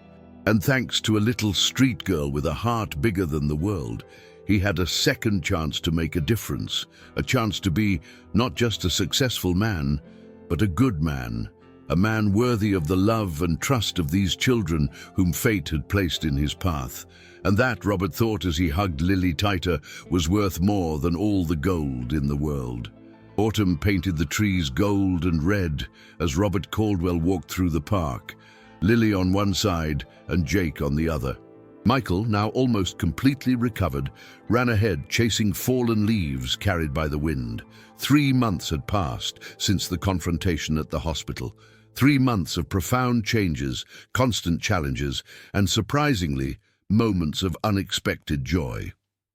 And thanks to a little street girl with a heart bigger than the world, he had a second chance to make a difference, a chance to be not just a successful man, but a good man, a man worthy of the love and trust of these children whom fate had placed in his path. And that, Robert thought as he hugged Lily tighter, was worth more than all the gold in the world. Autumn painted the trees gold and red as Robert Caldwell walked through the park, Lily on one side and Jake on the other. Michael, now almost completely recovered, ran ahead chasing fallen leaves carried by the wind. 3 months had passed since the confrontation at the hospital. 3 months of profound changes, constant challenges, and surprisingly, moments of unexpected joy.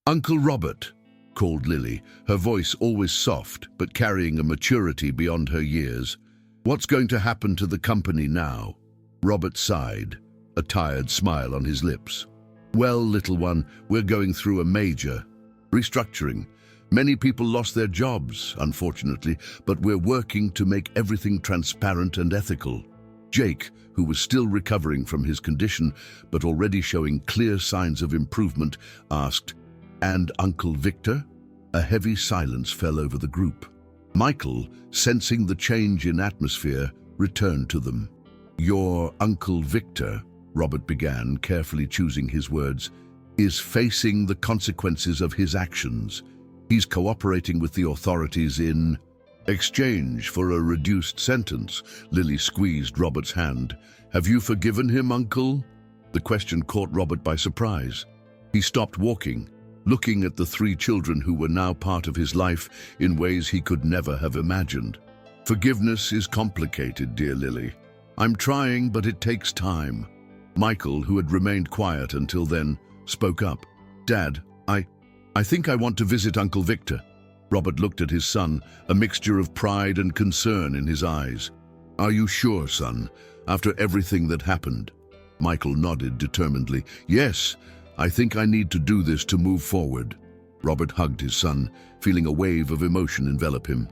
"Uncle Robert," called Lily, her voice always soft but carrying a maturity beyond her years. "What's going to happen to the company now?" Robert sighed, a tired smile on his lips. "Well, little one, we're going through a major restructuring. Many people lost their jobs, unfortunately, but we're working to make everything transparent and ethical." Jake, who was still recovering from his condition but already showing clear signs of improvement, asked, "And Uncle Victor?" A heavy silence fell over the group. Michael, sensing the change in atmosphere, returned to them. "Your Uncle Victor," Robert began, carefully choosing his words, "is facing the consequences of his actions. He's cooperating with the authorities in exchange for a reduced sentence." Lily squeezed Robert's hand. "Have you forgiven him, Uncle?" The question caught Robert by surprise. He stopped walking, looking at the 3 children who were now part of his life in ways he could never have imagined. "Forgiveness is complicated, dear Lily. I'm trying, but it takes time." Michael, who had remained quiet until then, spoke up. "Dad, I think I want to visit Uncle Victor." Robert looked at his son, a mixture of pride and concern in his eyes. "Are you sure, son, after everything that happened?" Michael nodded determinedly. "Yes, I think I need to do this to move forward." Robert hugged his son, feeling a wave of emotion envelop him.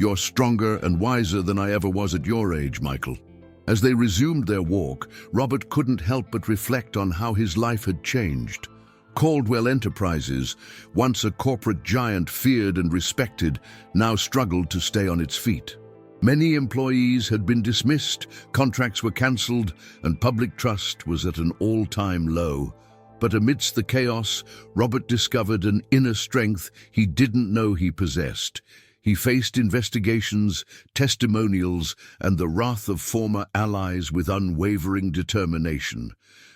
"You're stronger and wiser than I ever was at your age, Michael." As they resumed their walk, Robert couldn't help but reflect on how his life had changed. Caldwell Enterprises, once a corporate giant feared and respected, now struggled to stay on its feet. Many employees had been dismissed, contracts were cancelled, and public trust was at an all-time low. But amidst the chaos, Robert discovered an inner strength he didn't know he possessed. He faced investigations, testimonials, and the wrath of former allies with unwavering determination.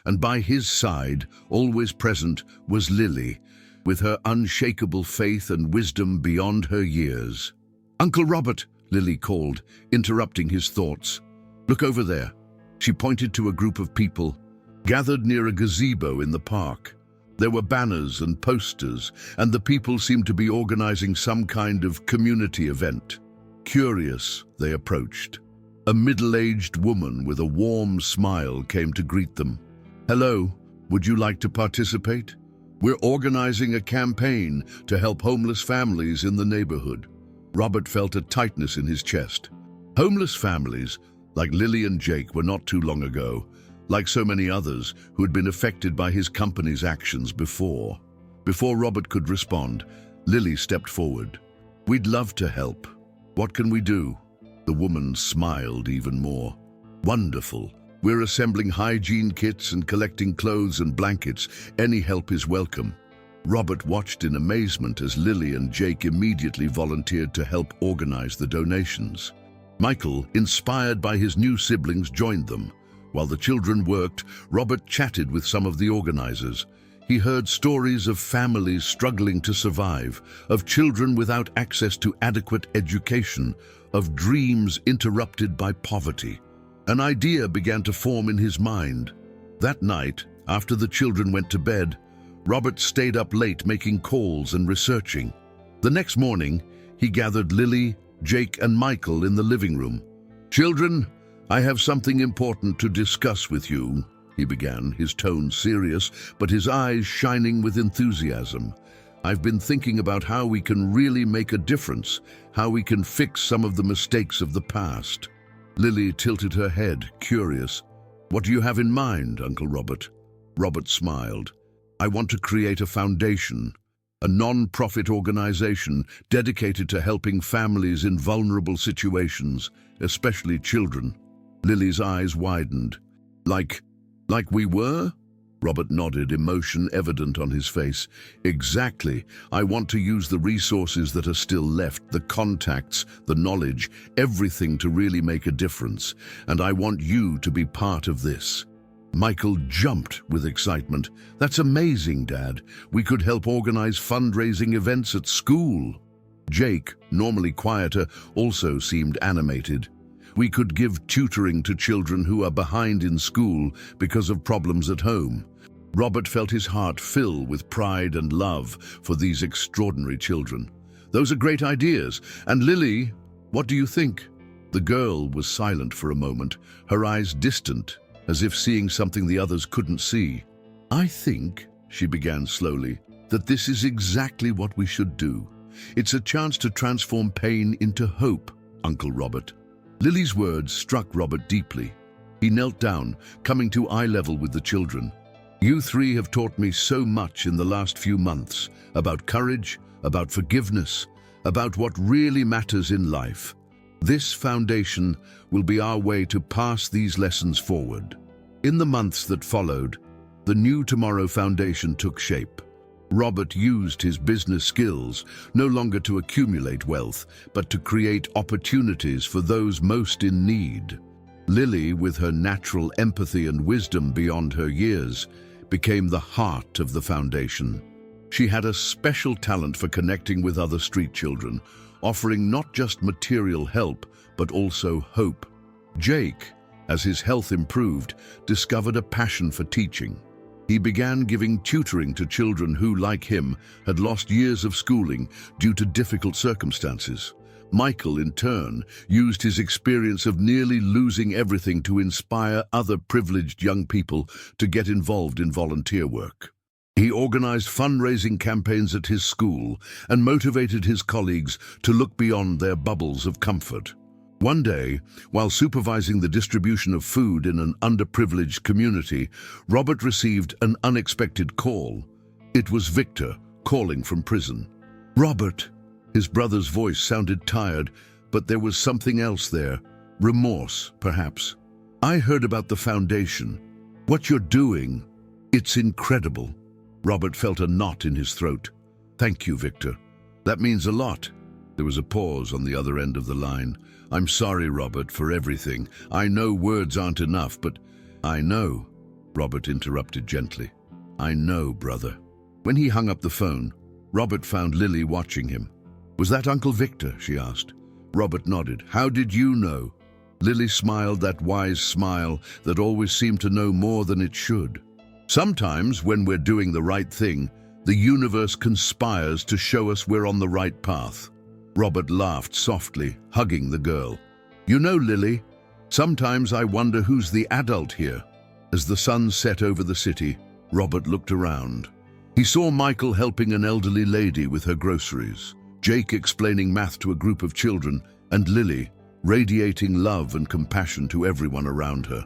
And by his side, always present, was Lily, with her unshakable faith and wisdom beyond her years. "Uncle Robert," Lily called, interrupting his thoughts. "Look over there." She pointed to a group of people gathered near a gazebo in the park. There were banners and posters, and the people seemed to be organizing some kind of community event. Curious, they approached. A middle-aged woman with a warm smile came to greet them. "Hello, would you like to participate? We're organizing a campaign to help homeless families in the neighborhood." Robert felt a tightness in his chest. Homeless families, like Lily and Jake, were not too long ago, like so many others who had been affected by his company's actions before. Before Robert could respond, Lily stepped forward. "We'd love to help. What can we do?" The woman smiled even more. "Wonderful. We're assembling hygiene kits and collecting clothes and blankets. Any help is welcome." Robert watched in amazement as Lily and Jake immediately volunteered to help organize the donations. Michael, inspired by his new siblings, joined them. While the children worked, Robert chatted with some of the organizers. He heard stories of families struggling to survive, of children without access to adequate education, of dreams interrupted by poverty. An idea began to form in his mind. That night, after the children went to bed, Robert stayed up late making calls and researching. The next morning, he gathered Lily, Jake, and Michael in the living room. "Children, I have something important to discuss with you," he began, his tone serious, but his eyes shining with enthusiasm. "I've been thinking about how we can really make a difference, how we can fix some of the mistakes of the past." Lily tilted her head, curious. "What do you have in mind, Uncle Robert?" Robert smiled. "I want to create a foundation, a non-profit organization dedicated to helping families in vulnerable situations, especially children." Lily's eyes widened. Like we were? Robert nodded, emotion evident on his face. Exactly. I want to use the resources that are still left, the contacts, the knowledge, everything to really make a difference. And I want you to be part of this. Michael jumped with excitement. That's amazing, Dad. We could help organize fundraising events at school. Jake, normally quieter, also seemed animated. We could give tutoring to children who are behind in school because of problems at home. Robert felt his heart fill with pride and love for these extraordinary children. Those are great ideas. And Lily, what do you think? The girl was silent for a moment, her eyes distant, as if seeing something the others couldn't see. I think, she began slowly, that this is exactly what we should do. It's a chance to transform pain into hope, Uncle Robert. Lily's words struck Robert deeply. He knelt down, coming to eye level with the children. You three have taught me so much in the last few months about courage, about forgiveness, about what really matters in life. This foundation will be our way to pass these lessons forward. In the months that followed, the New Tomorrow Foundation took shape. Robert used his business skills no longer to accumulate wealth, but to create opportunities for those most in need. Lily, with her natural empathy and wisdom beyond her years, became the heart of the foundation. She had a special talent for connecting with other street children, offering not just material help, but also hope. Jake, as his health improved, discovered a passion for teaching. He began giving tutoring to children who, like him, had lost years of schooling due to difficult circumstances. Michael, in turn, used his experience of nearly losing everything to inspire other privileged young people to get involved in volunteer work. He organized fundraising campaigns at his school and motivated his colleagues to look beyond their bubbles of comfort. One day, while supervising the distribution of food in an underprivileged community, Robert received an unexpected call. It was Victor, calling from prison. Robert! His brother's voice sounded tired, but there was something else there. Remorse, perhaps. I heard about the foundation. What you're doing, it's incredible. Robert felt a knot in his throat. Thank you, Victor. That means a lot. There was a pause on the other end of the line. I'm sorry, Robert, for everything. I know words aren't enough, but I know. Robert interrupted gently. I know, brother. When he hung up the phone, Robert found Lily watching him. Was that Uncle Victor? She asked. Robert nodded. How did you know? Lily smiled that wise smile that always seemed to know more than it should. Sometimes, when we're doing the right thing, the universe conspires to show us we're on the right path. Robert laughed softly, hugging the girl. You know, Lily, sometimes I wonder who's the adult here. As the sun set over the city, Robert looked around. He saw Michael helping an elderly lady with her groceries, Jake explaining math to a group of children, and Lily radiating love and compassion to everyone around her.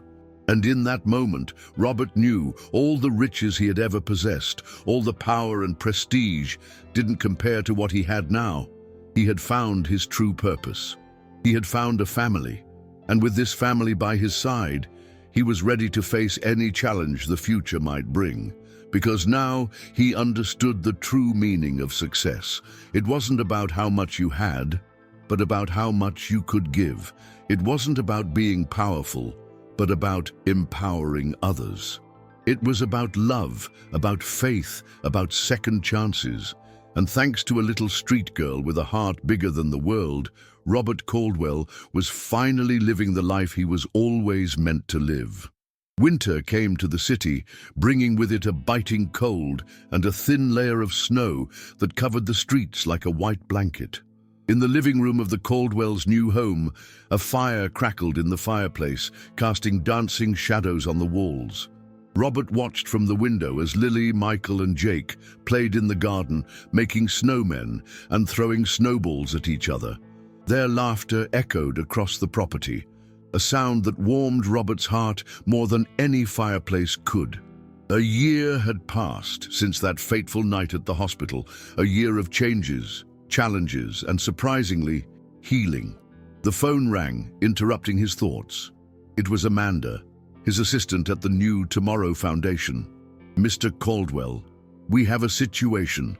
And in that moment, Robert knew all the riches he had ever possessed, all the power and prestige, didn't compare to what he had now. He had found his true purpose. He had found a family, and with this family by his side, he was ready to face any challenge the future might bring. Because now he understood the true meaning of success. It wasn't about how much you had, but about how much you could give. It wasn't about being powerful, but about empowering others. It was about love, about faith, about second chances. And thanks to a little street girl with a heart bigger than the world, Robert Caldwell was finally living the life he was always meant to live. Winter came to the city, bringing with it a biting cold and a thin layer of snow that covered the streets like a white blanket. In the living room of the Caldwells' new home, a fire crackled in the fireplace, casting dancing shadows on the walls. Robert watched from the window as Lily, Michael, and Jake played in the garden, making snowmen and throwing snowballs at each other. Their laughter echoed across the property, a sound that warmed Robert's heart more than any fireplace could. A year had passed since that fateful night at the hospital, a year of changes, challenges, and surprisingly, healing. The phone rang, interrupting his thoughts. It was Amanda, his assistant at the New Tomorrow Foundation. "Mr. Caldwell, we have a situation.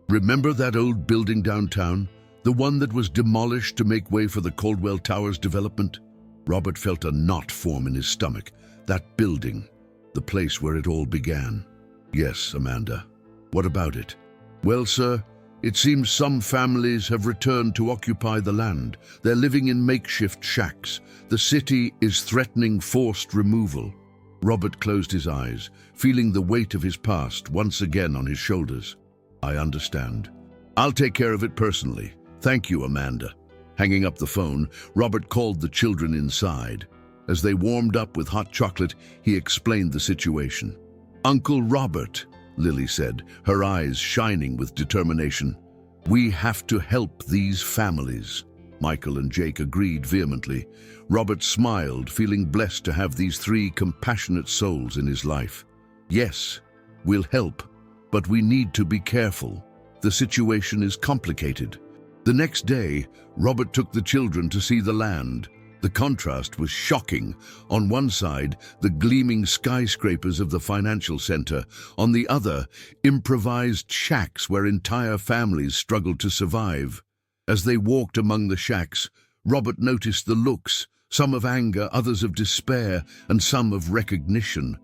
Remember that old building downtown? The one that was demolished to make way for the Caldwell Towers development?" Robert felt a knot form in his stomach. That building, the place where it all began. "Yes, Amanda. What about it?" "Well, sir, it seems some families have returned to occupy the land. They're living in makeshift shacks. The city is threatening forced removal." Robert closed his eyes, feeling the weight of his past once again on his shoulders. "I understand. I'll take care of it personally. Thank you, Amanda." Hanging up the phone, Robert called the children inside. As they warmed up with hot chocolate, he explained the situation. "Uncle Robert," Lily said, her eyes shining with determination, "we have to help these families." Michael and Jake agreed vehemently. Robert smiled, feeling blessed to have these three compassionate souls in his life. "Yes, we'll help, but we need to be careful. The situation is complicated." The next day, Robert took the children to see the land. The contrast was shocking. On one side, the gleaming skyscrapers of the financial center. On the other, improvised shacks where entire families struggled to survive. As they walked among the shacks, Robert noticed the looks, some of anger, others of despair, and some of recognition.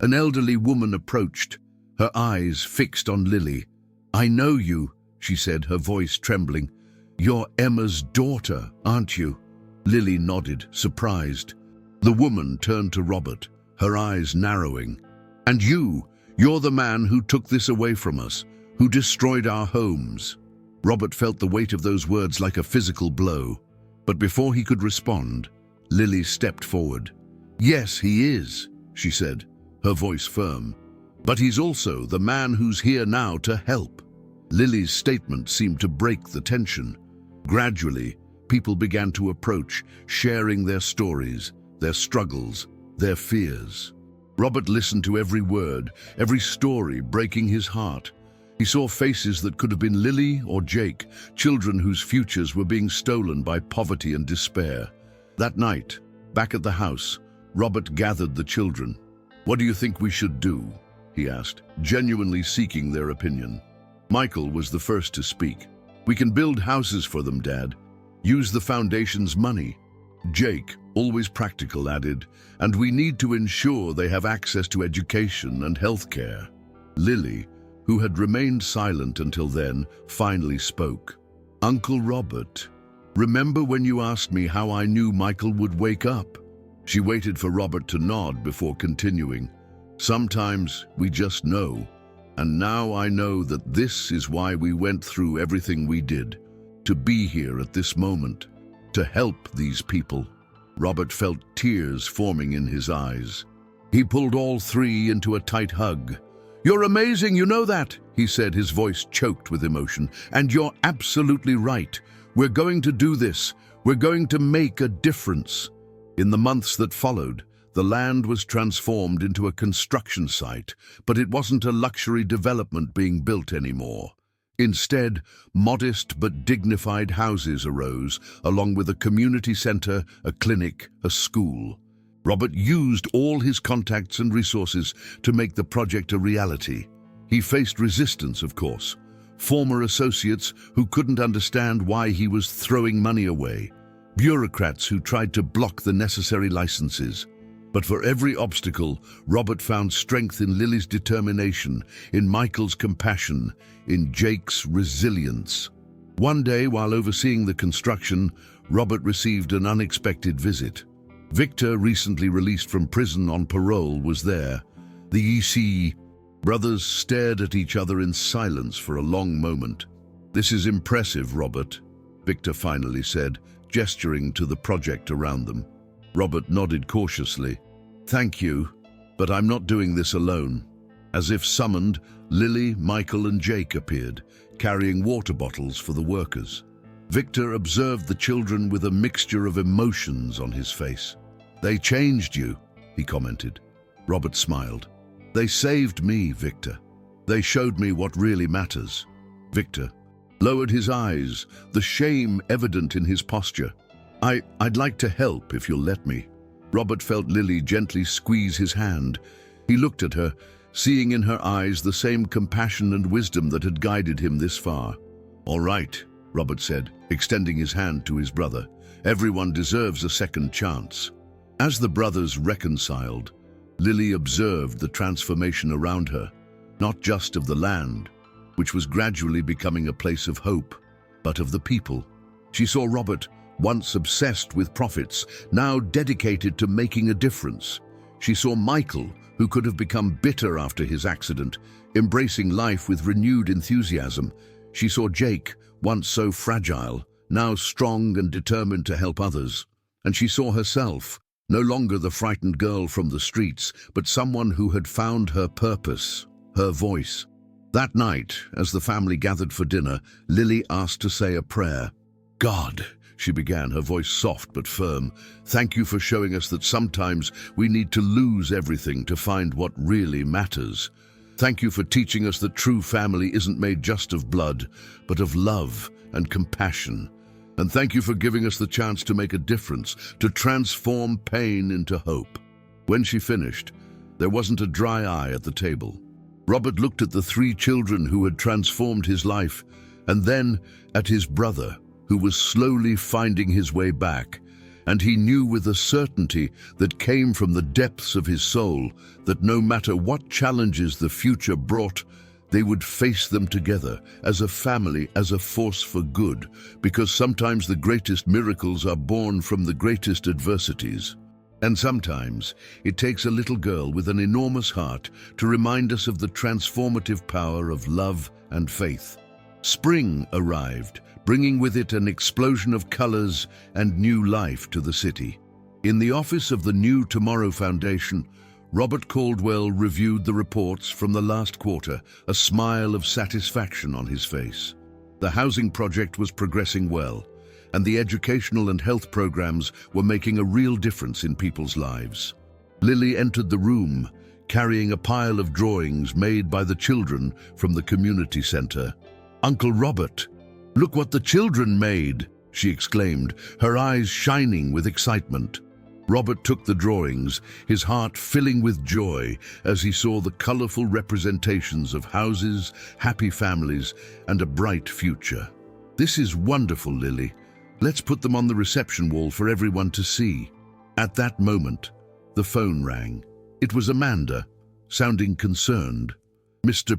An elderly woman approached, her eyes fixed on Lily. "I know you," she said, her voice trembling. "You're Emma's daughter, aren't you?" Lily nodded, surprised. The woman turned to Robert, her eyes narrowing. "And you're the man who took this away from us, who destroyed our homes." Robert felt the weight of those words like a physical blow. But before he could respond, Lily stepped forward. "Yes, he is," she said, her voice firm. "But he's also the man who's here now to help." Lily's statement seemed to break the tension. Gradually, people began to approach, sharing their stories, their struggles, their fears. Robert listened to every word, every story breaking his heart. He saw faces that could have been Lily or Jake, children whose futures were being stolen by poverty and despair. That night, back at the house, Robert gathered the children. "What do you think we should do?" he asked, genuinely seeking their opinion. Michael was the first to speak. "We can build houses for them, Dad. Use the foundation's money." Jake, always practical, added, "And we need to ensure they have access to education and health care." Lily, who had remained silent until then, finally spoke. "Uncle Robert, remember when you asked me how I knew Michael would wake up?" She waited for Robert to nod before continuing. "Sometimes we just know. And now I know that this is why we went through everything we did. To be here at this moment, to help these people." Robert felt tears forming in his eyes. He pulled all three into a tight hug. "You're amazing, you know that," he said, his voice choked with emotion. "And you're absolutely right. We're going to do this. We're going to make a difference." In the months that followed, the land was transformed into a construction site, but it wasn't a luxury development being built anymore. Instead, modest but dignified houses arose, along with a community center, a clinic, a school. Robert used all his contacts and resources to make the project a reality. He faced resistance, of course. Former associates who couldn't understand why he was throwing money away. Bureaucrats who tried to block the necessary licenses. But for every obstacle, Robert found strength in Lily's determination, in Michael's compassion, in Jake's resilience. One day, while overseeing the construction, Robert received an unexpected visit. Victor, recently released from prison on parole, was there. The EC brothers stared at each other in silence for a long moment. "This is impressive, Robert," Victor finally said, gesturing to the project around them. Robert nodded cautiously. "Thank you, but I'm not doing this alone." As if summoned, Lily, Michael, and Jake appeared, carrying water bottles for the workers. Victor observed the children with a mixture of emotions on his face. "They changed you," he commented. Robert smiled. "They saved me, Victor. They showed me what really matters." Victor lowered his eyes, the shame evident in his posture. I'd like to help if you'll let me." Robert felt Lily gently squeeze his hand. He looked at her, seeing in her eyes the same compassion and wisdom that had guided him this far. "All right," Robert said, extending his hand to his brother. "Everyone deserves a second chance." As the brothers reconciled, Lily observed the transformation around her, not just of the land, which was gradually becoming a place of hope, but of the people. She saw Robert, once obsessed with profits, now dedicated to making a difference. She saw Michael, who could have become bitter after his accident, embracing life with renewed enthusiasm. She saw Jake, once so fragile, now strong and determined to help others. And she saw herself, no longer the frightened girl from the streets, but someone who had found her purpose, her voice. That night, as the family gathered for dinner, Lily asked to say a prayer. "God," she began, her voice soft but firm, "thank you for showing us that sometimes we need to lose everything to find what really matters. Thank you for teaching us that true family isn't made just of blood, but of love and compassion. And thank you for giving us the chance to make a difference, to transform pain into hope." When she finished, there wasn't a dry eye at the table. Robert looked at the three children who had transformed his life, and then at his brother, who was slowly finding his way back. And he knew with a certainty that came from the depths of his soul that no matter what challenges the future brought, they would face them together, as a family, as a force for good, because sometimes the greatest miracles are born from the greatest adversities. And sometimes it takes a little girl with an enormous heart to remind us of the transformative power of love and faith. Spring arrived, bringing with it an explosion of colors and new life to the city. In the office of the New Tomorrow Foundation, Robert Caldwell reviewed the reports from the last quarter, a smile of satisfaction on his face. The housing project was progressing well, and the educational and health programs were making a real difference in people's lives. Lily entered the room, carrying a pile of drawings made by the children from the community center. "Uncle Robert, look what the children made!" she exclaimed, her eyes shining with excitement. Robert took the drawings, his heart filling with joy as he saw the colorful representations of houses, happy families, and a bright future. "This is wonderful, Lily. Let's put them on the reception wall for everyone to see." At that moment, the phone rang. It was Amanda, sounding concerned. "Mr.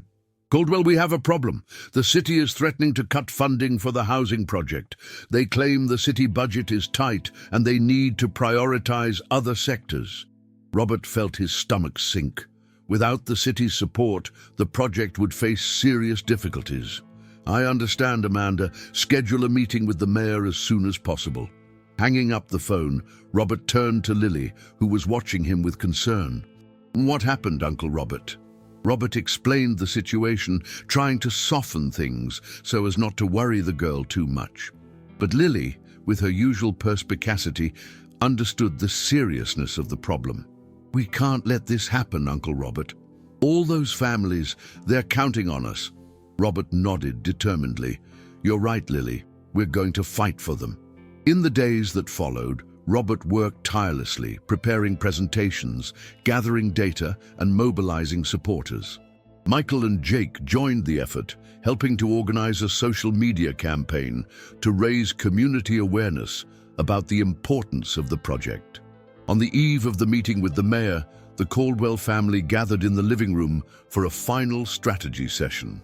Caldwell, we have a problem. The city is threatening to cut funding for the housing project. They claim the city budget is tight and they need to prioritize other sectors." Robert felt his stomach sink. Without the city's support, the project would face serious difficulties. "I understand, Amanda. Schedule a meeting with the mayor as soon as possible." Hanging up the phone, Robert turned to Lily, who was watching him with concern. "What happened, Uncle Robert?" Robert explained the situation, trying to soften things so as not to worry the girl too much. But Lily, with her usual perspicacity, understood the seriousness of the problem. "We can't let this happen, Uncle Robert. All those families, they're counting on us." Robert nodded determinedly. "You're right, Lily. We're going to fight for them." In the days that followed, Robert worked tirelessly, preparing presentations, gathering data, and mobilizing supporters. Michael and Jake joined the effort, helping to organize a social media campaign to raise community awareness about the importance of the project. On the eve of the meeting with the mayor, the Caldwell family gathered in the living room for a final strategy session.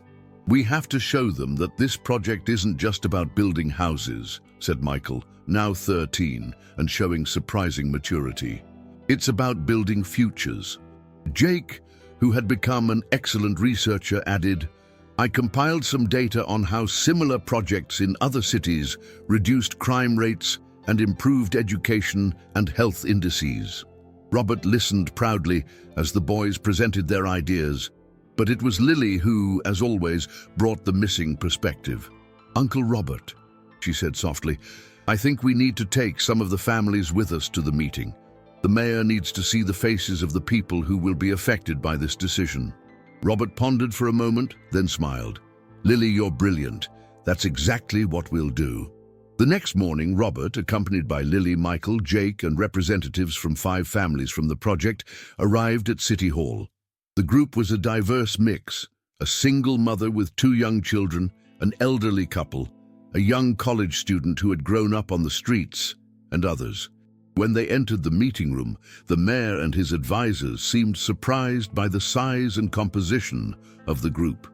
"We have to show them that this project isn't just about building houses," said Michael, now 13 and showing surprising maturity. "It's about building futures." Jake, who had become an excellent researcher, added, "I compiled some data on how similar projects in other cities reduced crime rates and improved education and health indices." Robert listened proudly as the boys presented their ideas, but it was Lily who, as always, brought the missing perspective. "Uncle Robert," she said softly, "I think we need to take some of the families with us to the meeting. The mayor needs to see the faces of the people who will be affected by this decision." Robert pondered for a moment, then smiled. "Lily, you're brilliant. That's exactly what we'll do." The next morning, Robert, accompanied by Lily, Michael, Jake, and representatives from 5 families from the project, arrived at City Hall. The group was a diverse mix: a single mother with 2 young children, an elderly couple, a young college student who had grown up on the streets, and others. When they entered the meeting room, the mayor and his advisors seemed surprised by the size and composition of the group.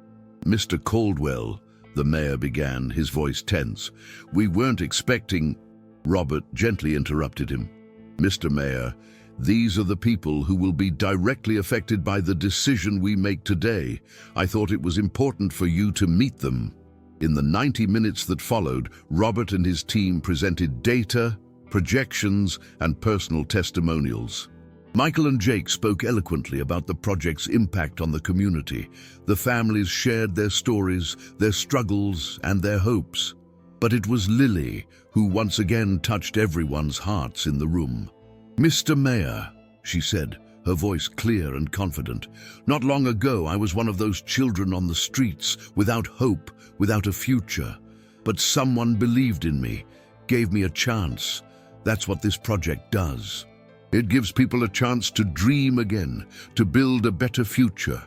"Mr. Caldwell," the mayor began, his voice tense, "we weren't expecting—" Robert gently interrupted him. "Mr. Mayor, these are the people who will be directly affected by the decision we make today. I thought it was important for you to meet them." In the 90 minutes that followed, Robert and his team presented data, projections, and personal testimonials. Michael and Jake spoke eloquently about the project's impact on the community. The families shared their stories, their struggles, and their hopes. But it was Lily who once again touched everyone's hearts in the room. "Mr. Mayor," she said, her voice clear and confident, "not long ago I was one of those children on the streets, without hope, without a future. But someone believed in me, gave me a chance. That's what this project does. It gives people a chance to dream again, to build a better future.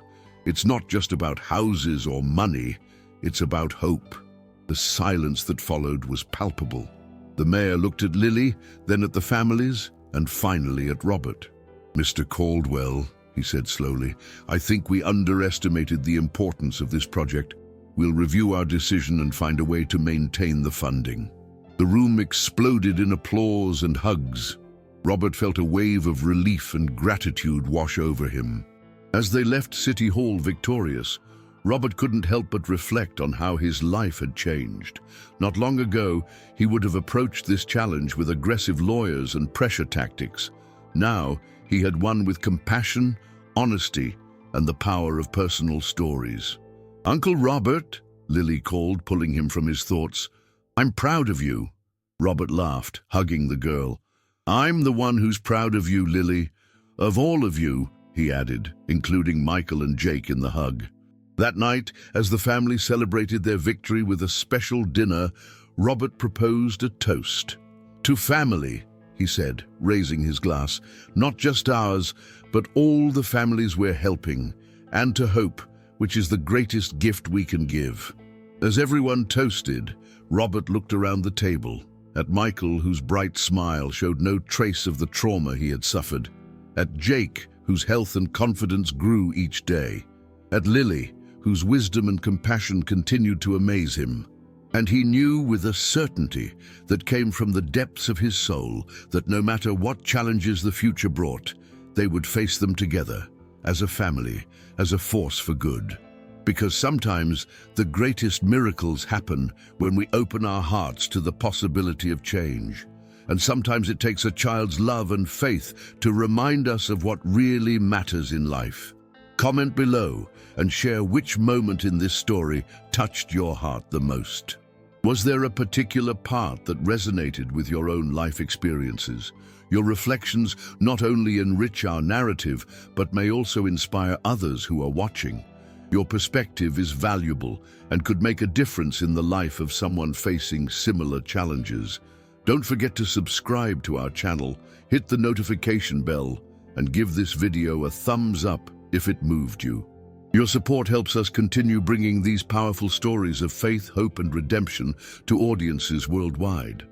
It's not just about houses or money, it's about hope." The silence that followed was palpable. The mayor looked at Lily, then at the families, and finally at Robert. "Mr. Caldwell," he said slowly, "I think we underestimated the importance of this project. We'll review our decision and find a way to maintain the funding." The room exploded in applause and hugs. Robert felt a wave of relief and gratitude wash over him. As they left City Hall victorious, Robert couldn't help but reflect on how his life had changed. Not long ago, he would have approached this challenge with aggressive lawyers and pressure tactics. Now, he had won with compassion, honesty, and the power of personal stories. "Uncle Robert," Lily called, pulling him from his thoughts. "I'm proud of you." Robert laughed, hugging the girl. "I'm the one who's proud of you, Lily. Of all of you," he added, including Michael and Jake in the hug. That night, as the family celebrated their victory with a special dinner, Robert proposed a toast. "To family," he said, raising his glass, "not just ours, but all the families we're helping, and to hope, which is the greatest gift we can give." As everyone toasted, Robert looked around the table, at Michael, whose bright smile showed no trace of the trauma he had suffered, at Jake, whose health and confidence grew each day, at Lily, whose wisdom and compassion continued to amaze him. And he knew with a certainty that came from the depths of his soul that no matter what challenges the future brought, they would face them together, as a family, as a force for good. Because sometimes the greatest miracles happen when we open our hearts to the possibility of change. And sometimes it takes a child's love and faith to remind us of what really matters in life. Comment below and share which moment in this story touched your heart the most. Was there a particular part that resonated with your own life experiences? Your reflections not only enrich our narrative, but may also inspire others who are watching. Your perspective is valuable and could make a difference in the life of someone facing similar challenges. Don't forget to subscribe to our channel, hit the notification bell, and give this video a thumbs up if it moved you. Your support helps us continue bringing these powerful stories of faith, hope, and redemption to audiences worldwide.